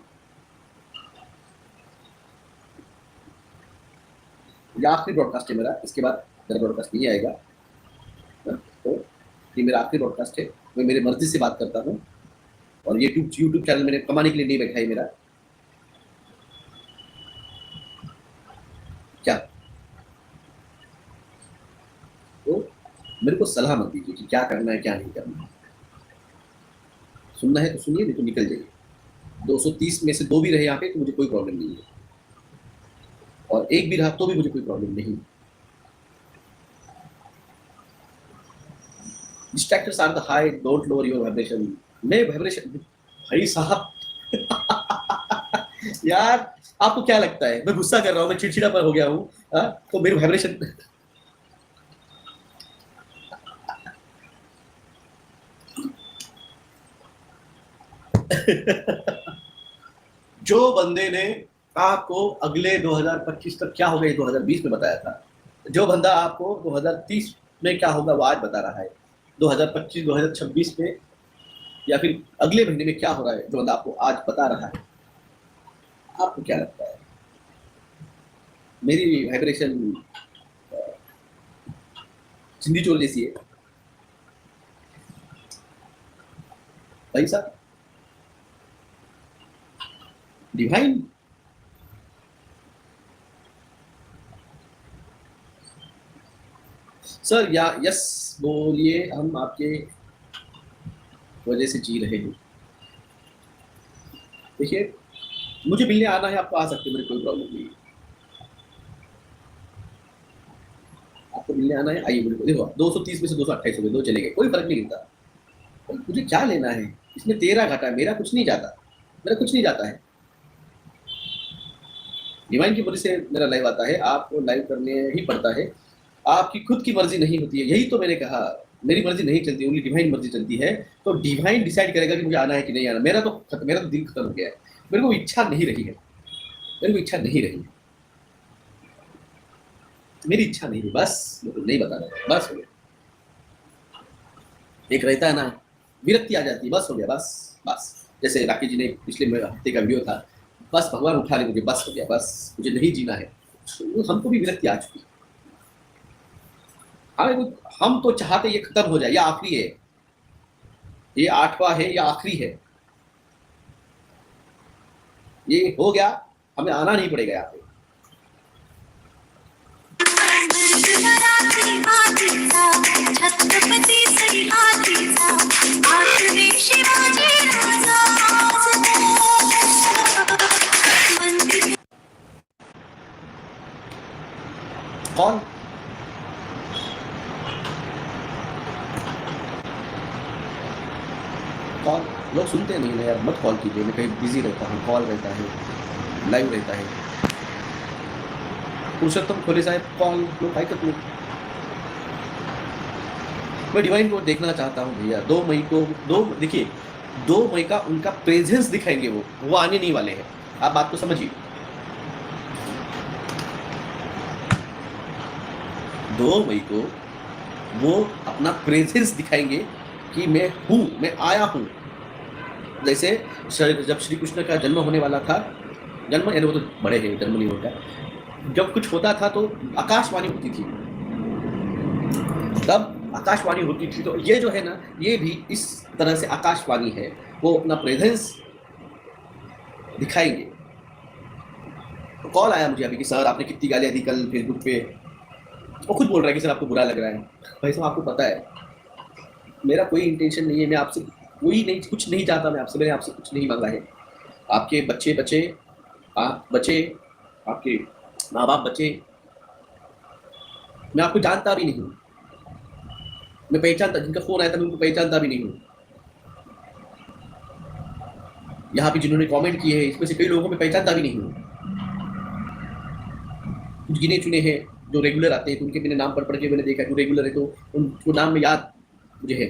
A: ये आखिरी ब्रॉडकास्ट है मेरा, इसके बाद मेरा ब्रॉडकास्ट नहीं आएगा। तो ये मेरा आखिरी ब्रॉडकास्ट है। मैं मेरे मर्जी से बात करता हूँ, और यूट्यूब चैनल मैंने कमाने के लिए नहीं बैठा है मेरा। क्या तो मेरे को सलाह मत दीजिए कि क्या करना है क्या नहीं करना है। सुनना है तो सुनिए, नहीं तो निकल जाइए। 230 में से 2 भी रहे यहाँ पे तो मुझे कोई प्रॉब्लम नहीं है। और और एक भी रहा तो भी मुझे कोई प्रॉब्लम नहीं। Distractors are the high, don't lower your vibration. मैं वाइब्रेशन भाई साहब यार आपको क्या लगता है मैं गुस्सा कर रहा हूँ, मैं चिड़चिड़ा पर हो गया हूँ, तो मेरी वाइब्रेशन जो बंदे ने आपको अगले 2025 तक क्या होगा ये 2020 में बताया था, जो बंदा आपको 2030 में क्या होगा वो आज बता रहा है, 2025 2026 में या फिर अगले महीने में क्या हो रहा है जो बंदा आपको आज बता रहा है, आपको क्या लगता है मेरी वाइब्रेशन चिंदी चोर जैसी है भाई साहब? डिवाइन सर या यस बोलिए, हम आपके वजह से जी रहे हैं। देखिए मुझे मिलने आना है, आपको आ सकते हैं, मेरी कोई प्रॉब्लम नहीं है। आपको मिलने आना है, आइए। मेरे को देखो 230 में से 228 हो गए, दो चले गए, कोई फर्क नहीं पड़ता। मुझे क्या लेना है इसमें, तेरा घाटा है, मेरा कुछ नहीं जाता, मेरा कुछ नहीं जाता है। डिवाइन की वजह से मेरा लाइव आता है, आपको लाइव करने ही पड़ता है। आपकी खुद की मर्जी नहीं होती है, यही तो मैंने कहा, मेरी मर्जी नहीं चलती, ओनली डिवाइन मर्जी चलती है। तो डिवाइन डिसाइड करेगा कि मुझे आना है कि नहीं आना। मेरा तो दिल खत्म हो गया है, मेरे को इच्छा नहीं रही है, मेरे को इच्छा नहीं रही है, मेरी इच्छा नहीं रही, बस मेरे को नहीं बता रहा, बस हो गया। एक रहता है ना, विरक्ति आ जाती है, बस हो गया, बस बस। जैसे राकेश जी ने पिछले हफ्ते का वीडियो था, बस भगवान उठा ले मुझे, बस हो गया, बस मुझे नहीं जीना है। तो हमको भी विरक्ति आ चुकी है। हम तो चाहते ये खत्म हो जाए, ये आखिरी है, ये 8वां है, ये आखिरी है, ये हो गया, हमें आना नहीं पड़ेगा यहाँ पे। कौन कॉल लोग सुनते नहीं ना यार, मत कॉल कीजिए, मैं कहीं बिजी रहता हूँ, कॉल रहता है, लाइव रहता है। पुरुषोत्तम खोले साहब कॉल लोग आई तक नहीं। मैं डिवाइन को देखना चाहता हूँ भैया, 2 मई को, देखिए 2 मई का उनका प्रेजेंस दिखाएंगे, वो आने नहीं वाले हैं, आप बात को समझिए। 2 मई को वो अपना प्रेजेंस दिखाएंगे कि मैं हूँ, मैं आया हूँ। जैसे जब श्री कृष्ण का जन्म होने वाला था, जन्म यानी वो तो बड़े हैं, जन्म नहीं होता, जब कुछ होता था तो आकाशवाणी होती थी, तब आकाशवाणी होती थी। तो ये जो है ना, ये भी इस तरह से आकाशवाणी है, वो अपना प्रेजेंस दिखाएंगे। तो कॉल आया मुझे अभी कि सर आपने कितनी गालियाँ दी कल फेसबुक पे, वो खुद बोल रहा है कि सर आपको बुरा लग रहा है। भाई साहब आपको पता है मेरा कोई इंटेंशन नहीं है, मैं आपसे कोई नहीं, कुछ नहीं चाहता, मैंने आपसे कुछ नहीं मांगा है। आपके बच्चे बचे, आप बचे, आपके माँ बाप बचे, मैं आपको जानता भी नहीं हूँ, मैं पहचानता, जिनका फोन आया था मैं उनको पहचानता भी नहीं हूँ। यहाँ पे जिन्होंने कमेंट किए हैं इसमें से कई लोगों को मैं पहचानता भी नहीं हूँ। कुछ गिने चुने हैं जो रेगुलर आते हैं, तो उनके मैंने नाम पढ़ के मैंने देखा जो रेगुलर है, तो उनको नाम में याद मुझे है,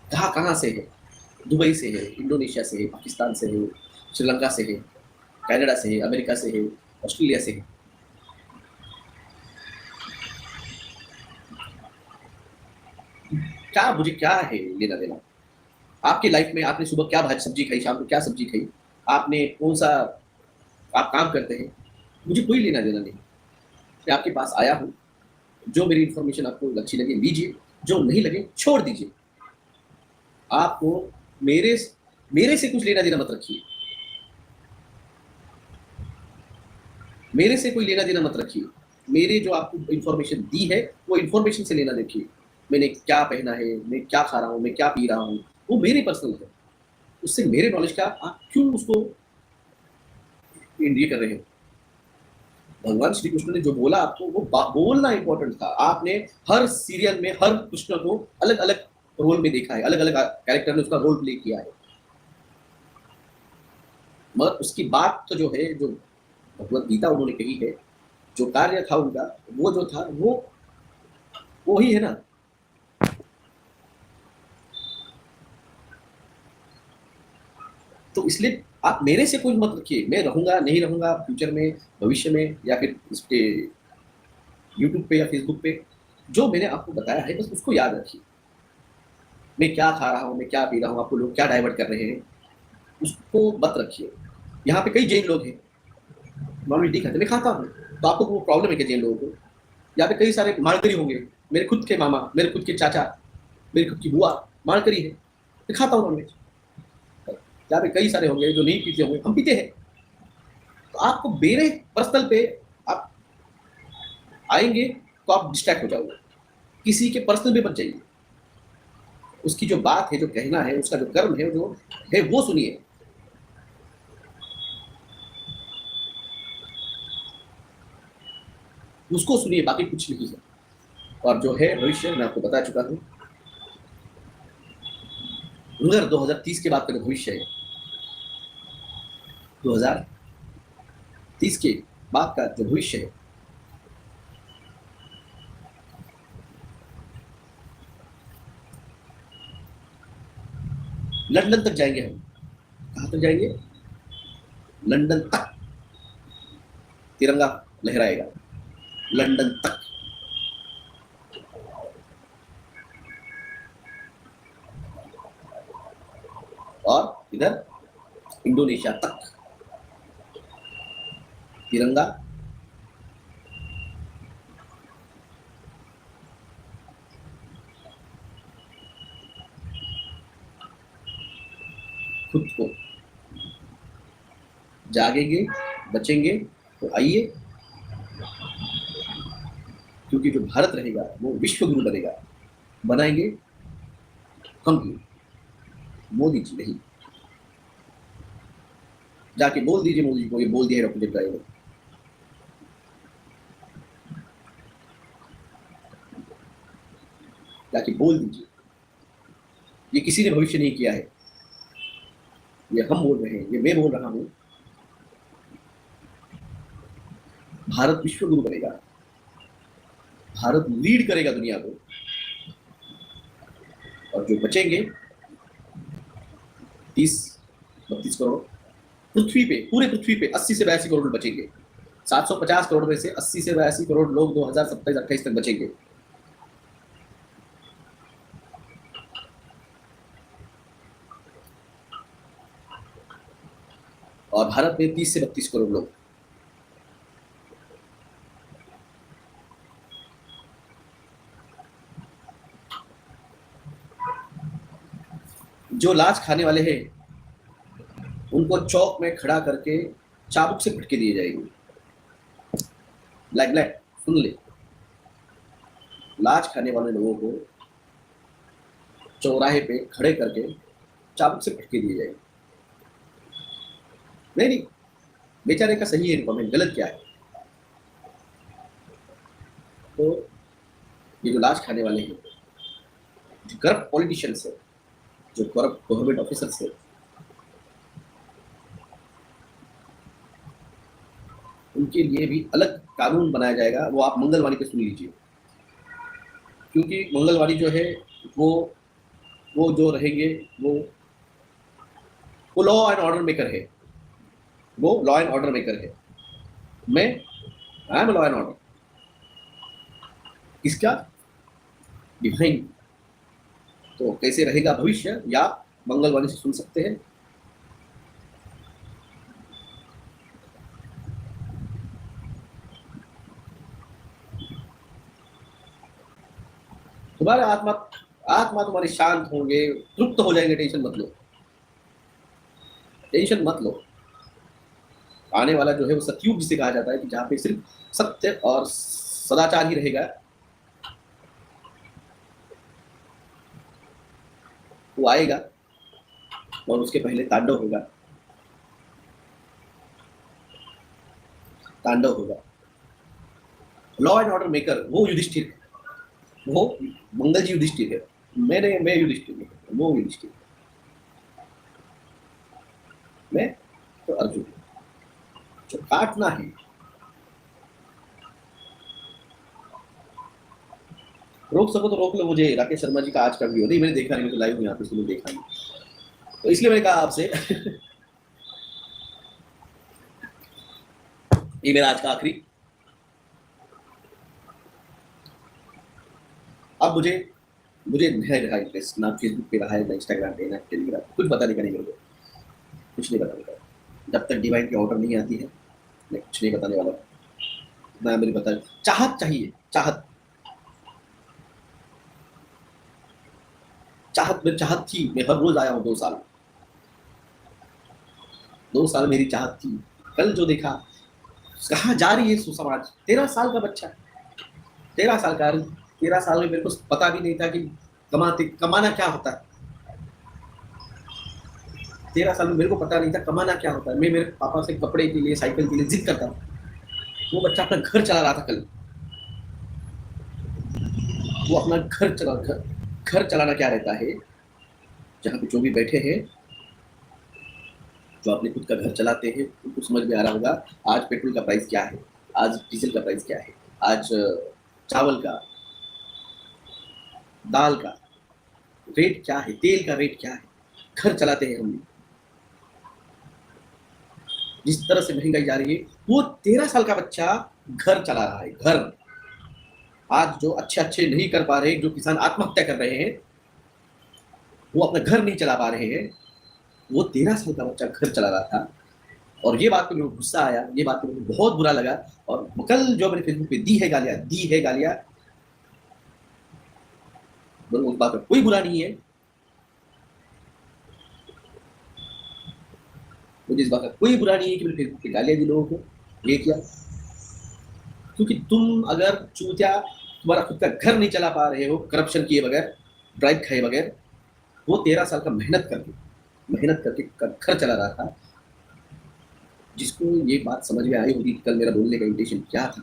A: कहाँ कहाँ से है, दुबई से है, इंडोनेशिया से है, पाकिस्तान से है, श्रीलंका से है, कनाडा से है, अमेरिका से है, ऑस्ट्रेलिया से है। क्या मुझे क्या है लेना देना आपकी लाइफ में? आपने सुबह क्या भाजी सब्जी खाई, शाम को क्या सब्जी खाई, आपने कौन सा आप काम करते हैं, मुझे कोई लेना देना नहीं। मैं आपके पास आया हूँ, जो मेरी इंफॉर्मेशन आपको अच्छी लगे लीजिए, जो नहीं लगे छोड़ दीजिए। आपको मेरे मेरे से कुछ लेना देना मत रखिए, मेरे से कोई लेना देना मत रखिए। मेरे जो आपको इंफॉर्मेशन दी है वो इंफॉर्मेशन से लेना देखिए। मैंने क्या पहना है, मैं क्या खा रहा हूँ, मैं क्या पी रहा हूँ, वो मेरे पर्सनल है, उससे मेरे नॉलेज का आप क्यों उसको ये कर रहे हो? भगवान श्री कृष्ण ने जो बोला आपको वो बोलना इंपॉर्टेंट था। आपने हर सीरियल में हर कृष्ण को अलग अलग रोल में देखा है, अलग अलग कैरेक्टर ने उसका रोल प्ले किया है, मगर उसकी बात तो जो है, जो भगवत गीता उन्होंने कही है, जो कार्य था उनका, वो जो था वो ही है ना। तो इसलिए आप मेरे से कोई मत रखिए, मैं रहूंगा नहीं रहूंगा फ्यूचर में, भविष्य में, या फिर इसके यूट्यूब पे या फेसबुक पे, जो मैंने आपको बताया है बस उसको याद रखिए। मैं क्या खा रहा हूँ, मैं क्या पी रहा हूँ, आपको लोग क्या डाइवर्ट कर रहे हैं, उसको मत रखिए। यहाँ पे कई जैन लोग हैं, नॉन वेज नहीं खाते, मैं खाता हूँ, तो आपको वो प्रॉब्लम है क्या जैन लोगों को? यहाँ पे कई सारे मारकरी होंगे, मेरे खुद के मामा, मेरे खुद के चाचा, मेरी खुद की बुआ मारकरी है, मैं खाता हूँ नॉनवेज। यहाँ पे कई सारे होंगे जो नहीं पीते होंगे, हम पीते हैं। तो आपको मेरे पर्सनल पे आप आएंगे तो आप डिस्ट्रैक्ट हो जाओगे, किसी के पर्सनल पे मत जाइए। उसकी जो बात है, जो कहना है, उसका जो कर्म है, जो है वो सुनिए। उसको सुनिए, बाकी कुछ नहीं है। और जो है भविष्य मैं आपको बता चुका हूँ, अगर 2030 के बाद का जो भविष्य है, 2030 के बाद का जो भविष्य है, लंदन तक जाएंगे हम। कहाँ तक जाएंगे? लंदन तक तिरंगा लहराएगा, लंदन तक। और इधर इंडोनेशिया तक तिरंगा। खुद को जागेंगे, बचेंगे तो आइए, क्योंकि जो भारत रहेगा वो विश्व गुरु बनेगा। बनाएंगे हम ही, मोदी जी नहीं। जाके बोल दीजिए मोदी जी को, ये बोल दिया है डॉक्टर जिब्राइल ने। जाके बोल दीजिए, ये किसी ने भविष्य नहीं किया है, ये हम बोल रहे हैं, ये मैं बोल रहा हूँ। भारत विश्व गुरु बनेगा, भारत लीड करेगा दुनिया को। और जो बचेंगे 30-32 करोड़, पृथ्वी पे, पूरे पृथ्वी पे 80 से 82 करोड़ बचेंगे। 750 करोड़ में से 80 से 82 करोड़ लोग 2027-28 तक बचेंगे। और भारत में 30 से 32 करोड़ लोग। जो लाच खाने वाले हैं उनको चौक में खड़ा करके चाबुक से फटके दिए जाएंगे। ब्लैक ब्लैक सुन ले, लाच खाने वाले लोगों को चौराहे पे खड़े करके चाबुक से फटके दिए जाएंगे। नहीं नहीं, बेचारे का सही है कमेंट, गलत क्या है? तो ये जो लाच खाने वाले हैं, जो करप्ट पॉलिटिशियंस है, जो करप्ट गवर्नमेंट ऑफिसर्स है, उनके लिए भी अलग कानून बनाया जाएगा। वो आप मंगलवारी पे सुन लीजिए, क्योंकि मंगलवारी जो है वो वो जो रहेंगे वो वो लॉ एंड ऑर्डर मेकर है। वो लॉ एंड ऑर्डर मेकर है। मैं I am law and order. किसका? डिवाइन। तो कैसे रहेगा भविष्य, या मंगलवारी से सुन सकते हैं। तुम्हारे आत्मा आत्मा तुम्हारे शांत होंगे, तृप्त हो जाएंगे। टेंशन मत लो, टेंशन मत लो। आने वाला जो है वो सतयुग जिसे कहा जाता है, कि जहाँ पे सिर्फ सत्य और सदाचार ही रहेगा, वो आएगा। और उसके पहले तांडव होगा, तांडव होगा। लॉ एंड ऑर्डर मेकर वो युधिष्ठिर है, वो मंगल जी युधिष्ठिर है, मैं युधिष्ठिर नहीं, वो युधिष्ठिर, मैं तो अर्जुन। जो काटना है, रोक सको तो रोक लो मुझे। राकेश शर्मा जी का आज का वीडियो नहीं मैंने देखा, नहीं मुझे लाइव यहाँ पे इसलिए देखा नहीं, तो इसलिए मैंने कहा आपसे ये मेरा आज का आखिरी। अब मुझे मुझे नहीं रहा इंटरेस्ट, ना फेसबुक पे रहा है, ना इंस्टाग्राम पे, ना टेलीग्राम, कुछ बताने का नहीं मेरे को, कुछ नहीं बताने का। जब तक डिवाइन की ऑर्डर नहीं आती है मैं कुछ नहीं बताने वाला। ना मेरी बता, चाहत चाहिए, चाहत, चाहत मेरी चाहत थी, मैं हर रोज आया हूँ 2 साल, 2 साल मेरी चाहत थी। कल जो देखा, कहाँ जा रही है सुसमाज, 13 साल का बच्चा, 13 साल का, 13 साल में मेरे को पता भी नहीं था कि कमाना क्या होता है। 13 साल में मेरे को पता नहीं था कमाना क्या होता है। मैं मेरे पापा से कपड़े के लिए, साइकिल के लिए जिद करता था। वो बच्चा अपना घर चला रहा था कल, वो अपना घर चलाना क्या रहता है। जहाँ पे जो भी बैठे हैं, जो अपने खुद का घर चलाते हैं, उनको समझ में आ रहा होगा आज पेट्रोल का प्राइस क्या है, आज डीजल का प्राइस क्या है, आज चावल का, दाल का रेट क्या है, तेल का रेट क्या है। घर चलाते हैं हम, जिस तरह से महंगाई जा रही है, वो 13 साल का बच्चा घर चला रहा है, घर। आज जो अच्छे अच्छे नहीं कर पा रहे, जो किसान आत्महत्या कर रहे हैं, वो अपना घर नहीं चला पा रहे हैं, वो 13 साल का बच्चा घर चला रहा था। और ये बात पे मेरे को गुस्सा आया, ये बात पे मेरे को बहुत बुरा लगा। और कल जो मैंने फेसबुक पे दी है गालियां, उस बात पर कोई बुरा नहीं है, मुझे इस बात का कोई बुरा नहीं है कि मैंने फेसबुक पे गालियां दी लोगों को। ये किया क्योंकि तुम अगर चूतिया, तुम्हारा खुद का घर नहीं चला पा रहे हो करप्शन किए बगैर, ड्राइव खाए बगैर, वो 13 साल का मेहनत करके घर चला रहा था। जिसको ये बात समझ में आई होगी कल मेरा बोलने का इंटेंशन क्या था।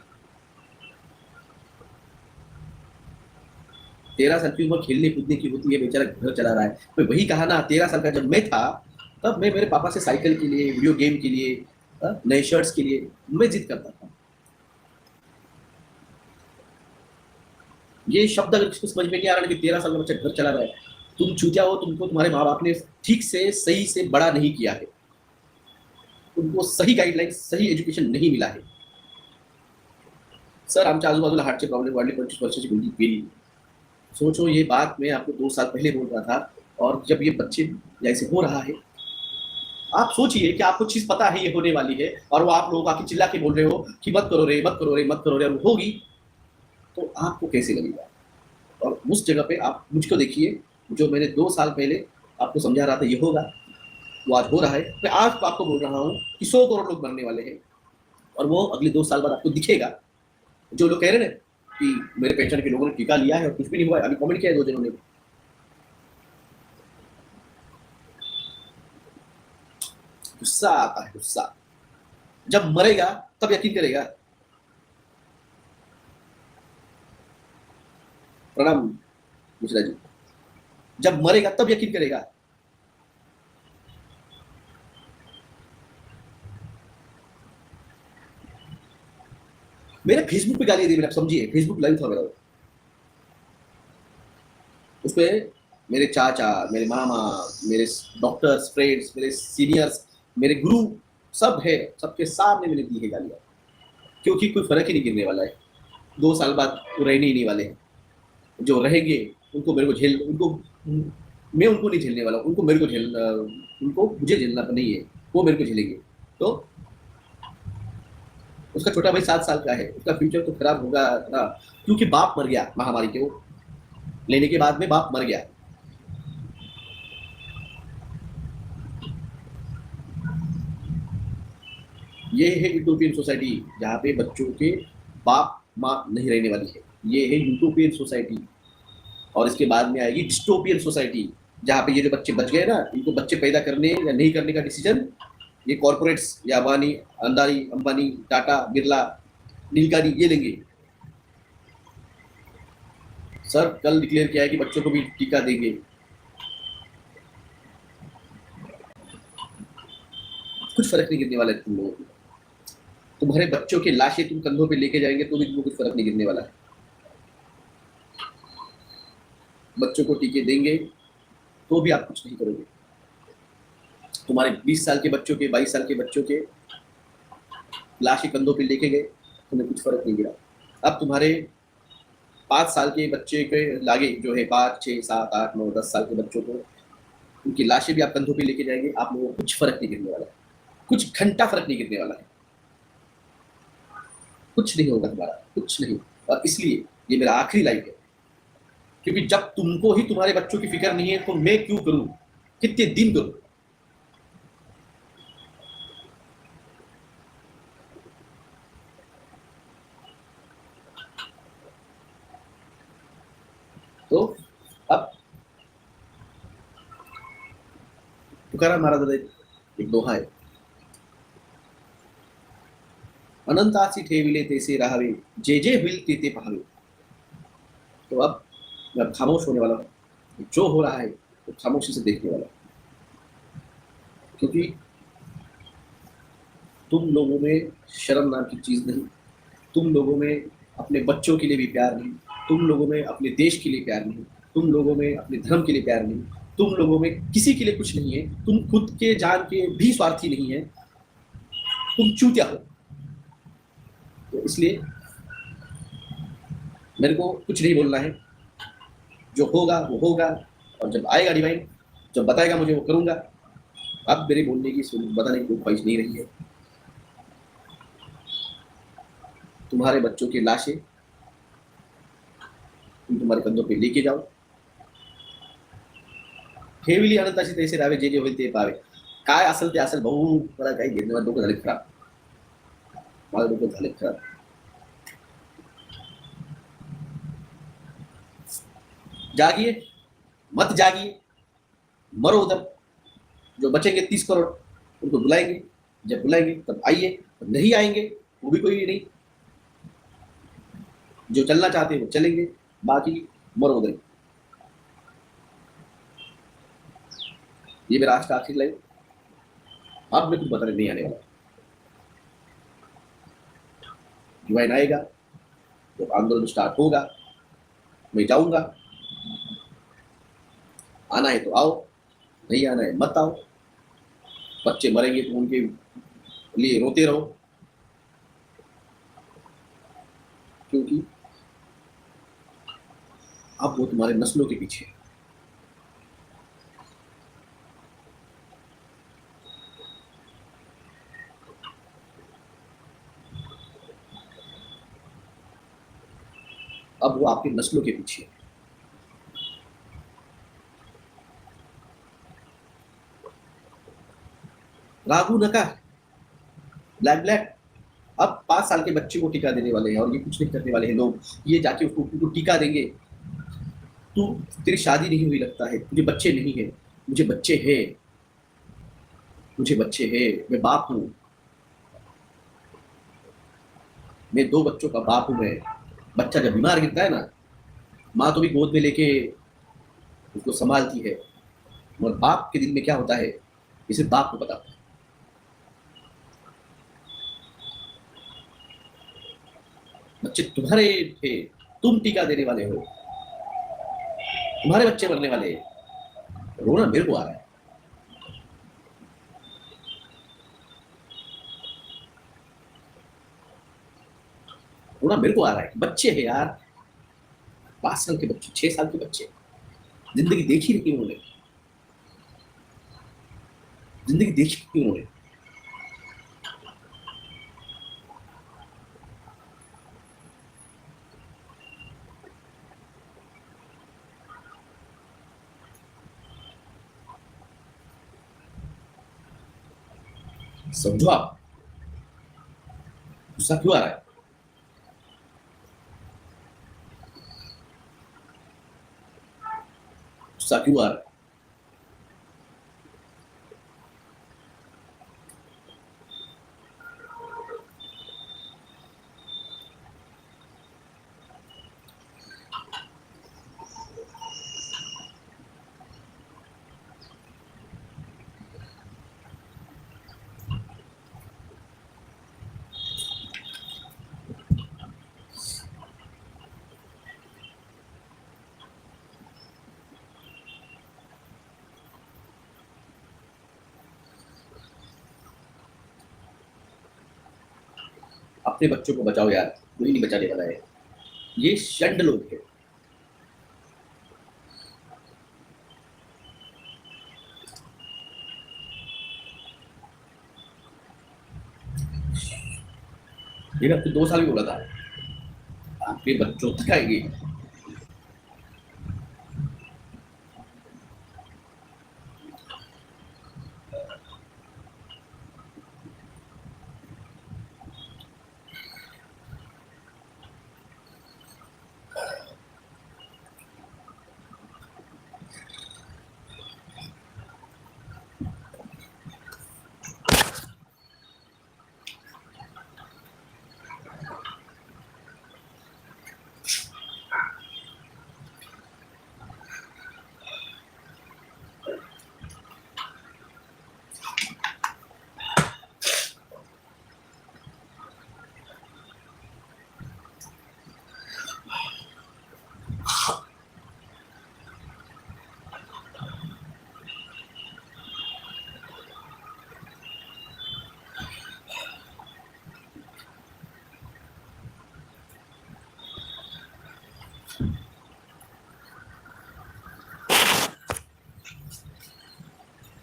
A: 13 साल की उम्र खेलने कूदने की होती है, बेचारा घर चला रहा है। मैं वही कहा ना, 13 साल का जब मैं था, तब मैं मेरे पापा से साइकिल के लिए, वीडियो गेम के लिए, नए शर्ट्स के लिए मैं जिद करता था। ये शब्द अगर किसको समझ में नहीं आ रहा है कि 13 साल का बच्चा घर चला रहा है, तुम चूतिया हो, तुमको तुम्हारे माँ बाप ने ठीक से सही से बड़ा नहीं किया है, तुमको सही गाइडलाइन, सही एज्युकेशन नहीं मिला है। सर आमच्या आजूबाजूला हार्टचे प्रॉब्लेम वाढले, 25 वर्षाची मुलगी गेली। सोचो ये बात मैं आपको 2 साल पहले बोल रहा था, और जब ये बच्चे जैसे हो रहा है, आप सोचिए कि आपको चीज पता है ये होने वाली है, और वो आप लोग आके चिल्ला के बोल रहे हो कि मत करो रे, मत करो रे, मत करो रे, और होगी तो आपको कैसे लगेगा। और उस जगह पे आप मुझको देखिए, जो मैंने 2 साल पहले आपको समझा रहा था ये होगा, वो आज हो रहा है। मैं आज आपको बोल रहा हूँ कि 100 करोड़ लोग मरने वाले हैं, और वो अगले 2 साल बाद आपको दिखेगा। जो लोग कह रहे हैं कि मेरे पहचान के लोगों ने टीका लिया है और कुछ भी नहीं हुआ है, अभी कमेंट किया है 2 जनों ने, गुस्सा आता है, गुस्सा। जब मरेगा तब यकीन करेगा। प्रणाम मिश्रा जी। जब मरेगा तब यकीन करेगा। मेरे फेसबुक पे गाली दी, आप समझिए, फेसबुक लाइव था मेरा, उस पर मेरे चाचा, मेरे मामा, मेरे डॉक्टर्स फ्रेंड्स, मेरे सीनियर्स, मेरे गुरु सब है, सबके सामने मैंने दी है गालियाँ, क्योंकि कोई फर्क ही नहीं गिरने वाला है। 2 साल बाद वो रहने ही नहीं वाले हैं। जो रहेंगे उनको मेरे को झेल, उनको मैं उनको नहीं झेलने वाला, उनको मेरे को झेलना, उनको मुझे झेलना नहीं है, वो मेरे को झेलेंगे। तो उसका छोटा भाई 7 साल का है, उसका फ्यूचर तो खराब होगा ना, क्योंकि बाप मर गया महामारी के वो लेने के बाद में, बाप मर गया। ये है यूटोपियन सोसाइटी, जहाँ पे बच्चों के बाप माँ नहीं रहने वाली है। ये है यूटोपियन सोसाइटी। और इसके बाद में आएगी डिस्टोपियन सोसाइटी, जहाँ पे ये जो बच्चे बच गए ना, इनको बच्चे पैदा करने या नहीं करने का डिसीजन ये कॉर्पोरेट्स या अबानी, अंदानी, अंबानी, टाटा, बिरला, नीलकारी ये लेंगे। सर कल डिक्लेयर किया है कि बच्चों को भी टीका देंगे। कुछ फर्क नहीं गिरने वाला है तुम लोगों को। तुम्हारे बच्चों की लाशें तुम कंधों पे लेके जाएंगे तो भी तुमको कुछ फर्क नहीं गिरने वाला है। बच्चों को टीके देंगे तो भी आप कुछ नहीं करोगे। तुम्हारे 20 साल के बच्चों के, 22 साल के बच्चों के लाशें कंधों पे लेके गए, तुम्हें कुछ फर्क नहीं गिरा। अब तुम्हारे 5 साल के बच्चे के लागे जो है, 5, 6, 7, 8, 9, 10 साल के बच्चों को, उनकी लाशें भी आप कंधों पे लेके जाएंगे, आप लोगों को कुछ फर्क नहीं गिरने वाला है। कुछ घंटा फर्क नहीं गिरने वाला है। कुछ नहीं होगा तुम्हारा, कुछ नहीं। और इसलिए ये मेरा आखिरी लाइफ है, क्योंकि जब तुमको ही तुम्हारे बच्चों की फिक्र नहीं है तो मैं क्यों करूं, कितने दिन करूं। तो अब तुकाराम महाराज एक दोहा है, अनंतासी ठेविले तैसे राहावे, जे जे हुई ते पावे। तो अब मैं खामोश होने वाला हूँ, जो हो रहा है वो खामोशी से देखने वाला हूँ। क्योंकि तुम लोगों में शर्म नाम की चीज़ नहीं, तुम लोगों में अपने बच्चों के लिए भी प्यार नहीं, तुम लोगों में अपने देश के लिए प्यार नहीं, तुम लोगों में अपने धर्म के लिए प्यार नहीं, तुम लोगों में किसी के लिए कुछ नहीं है, तुम खुद के जान के भी स्वार्थी नहीं है, तुम चूतिया हो। तो इसलिए मेरे को कुछ नहीं बोलना है, जो होगा वो होगा, और जब आएगा डिवाइन, जब बताएगा मुझे वो करूंगा। अब मेरे बोलने की, बताने की कोई ख्वाहिश नहीं रही है। तुम्हारे बच्चों की लाशें तुम तुम्हारे कंधों पे लेके जाओ, ठेवली अनंताची तैसे राहावे, जे जे होईल ते पावे। काय असेल ते असेल भाऊ, मला काही घेणं नाही, डोकं झाले खराब, माझं डोकं झाले खराब। जागिए, मत जागिए, मरो उधर। जो बचेंगे 30 करोड़, उनको बुलाएंगे, जब बुलाएंगे तब आइए, तब नहीं आएंगे वो भी कोई नहीं। जो चलना चाहते हैं वो चलेंगे, बाकी मरो उधर। ये मेरा आज का आखिरी लाइफ। अब मैं कुछ बताने नहीं आने वाला। डिवाइन आएगा, जब आंदोलन स्टार्ट होगा मैं जाऊंगा। आना है तो आओ, नहीं आना है मत आओ। बच्चे मरेंगे तो उनके लिए रोते रहो, क्योंकि अब वो तुम्हारे नस्लों के पीछे है। अब वो आपकी नस्लों के पीछे है। रागू नका, ब्लैक ब्लैक। अब 5 साल के बच्चे को टीका देने वाले हैं और ये कुछ नहीं करने वाले हैं लोग, ये जाके उसको टीका देंगे। तू, तेरी शादी नहीं हुई लगता है, तुझे बच्चे नहीं है। मुझे बच्चे हैं, मुझे बच्चे हैं, मैं बाप हूँ। मैं 2 बच्चों का बाप हूँ। मैं, बच्चा जब बीमार गिरता है ना, माँ तो भी गोद में लेके उसको संभालती है, और बाप के दिल में क्या होता है ये सिर्फ बाप को पता होता है। बच्चे तुम्हारे थे, तुम टीका देने वाले हो, तुम्हारे बच्चे मरने वाले हैं। रोना मेरे को आ रहा है। रोना मेरे को आ रहा है, बच्चे हैं यार, 5 साल के बच्चे, 6 साल के बच्चे, जिंदगी देखी नहीं उन्होंने, जिंदगी देखी नहीं उन्होंने। समझो आप, गुस्सा क्यों आ रहा है? गुस्सा क्यों आ रहा है? अपने बच्चों को बचाओ यार, कोई नहीं बचाने वाला है। ये षंड लोग हैं। ये मैं आपको 2 साल भी बोला था, आपके बच्चों तक आएगी।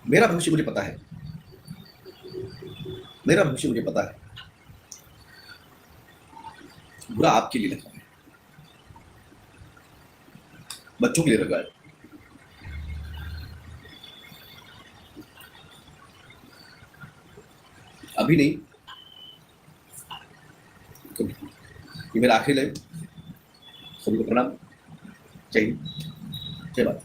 A: मेरा भविष्य मुझे पता है, मेरा भविष्य मुझे पता है। बुरा आपके लिए लगा है, बच्चों के लिए लगा है। अभी नहीं, कभी। ये मेरा आखिरी लाइफ। सभी को प्रणाम। जय हिंद, जय भारत।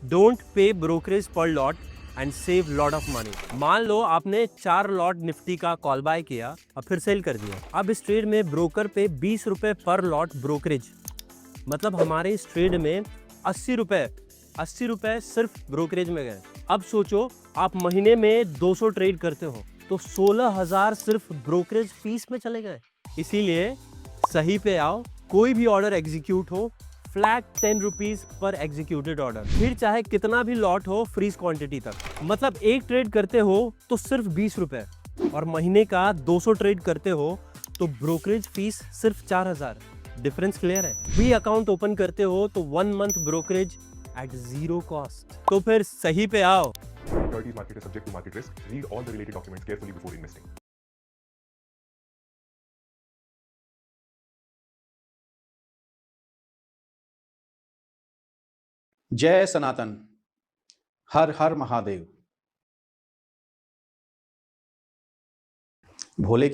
B: डोंट पे ब्रोकरेज पर lot and save lot of money. मान लो आपने 4 लॉट निफ्टी का कॉल बाय किया और फिर सेल कर दिया। अब इस ट्रेड में ब्रोकर पे 20 रुपए पर लॉट ब्रोकरेज, मतलब हमारे इस ट्रेड में 80 रुपए सिर्फ ब्रोकरेज में गए। अब सोचो आप महीने में 200 ट्रेड करते हो तो 16,000 सिर्फ ब्रोकरेज फीस में चले गए। इसीलिए सही पे आओ, कोई भी ऑर्डर एग्जीक्यूट हो, flat 10 rupees per executed order, फिर चाहे कितना भी लॉट हो फ्रीज क्वांटिटी तक। मतलब एक ट्रेड करते हो तो सिर्फ 20 रुपए, और महीने का 200 ट्रेड करते हो तो ब्रोकरेज फीस सिर्फ 4,000। डिफरेंस क्लियर है? भी अकाउंट ओपन करते हो तो 1 मंथ ब्रोकरेज एट 0 कॉस्ट। तो फिर सही पे आओ।
C: Securities market is subject to market risk. Read all the related documents carefully before investing.
D: जय सनातन। हर हर महादेव। भोले की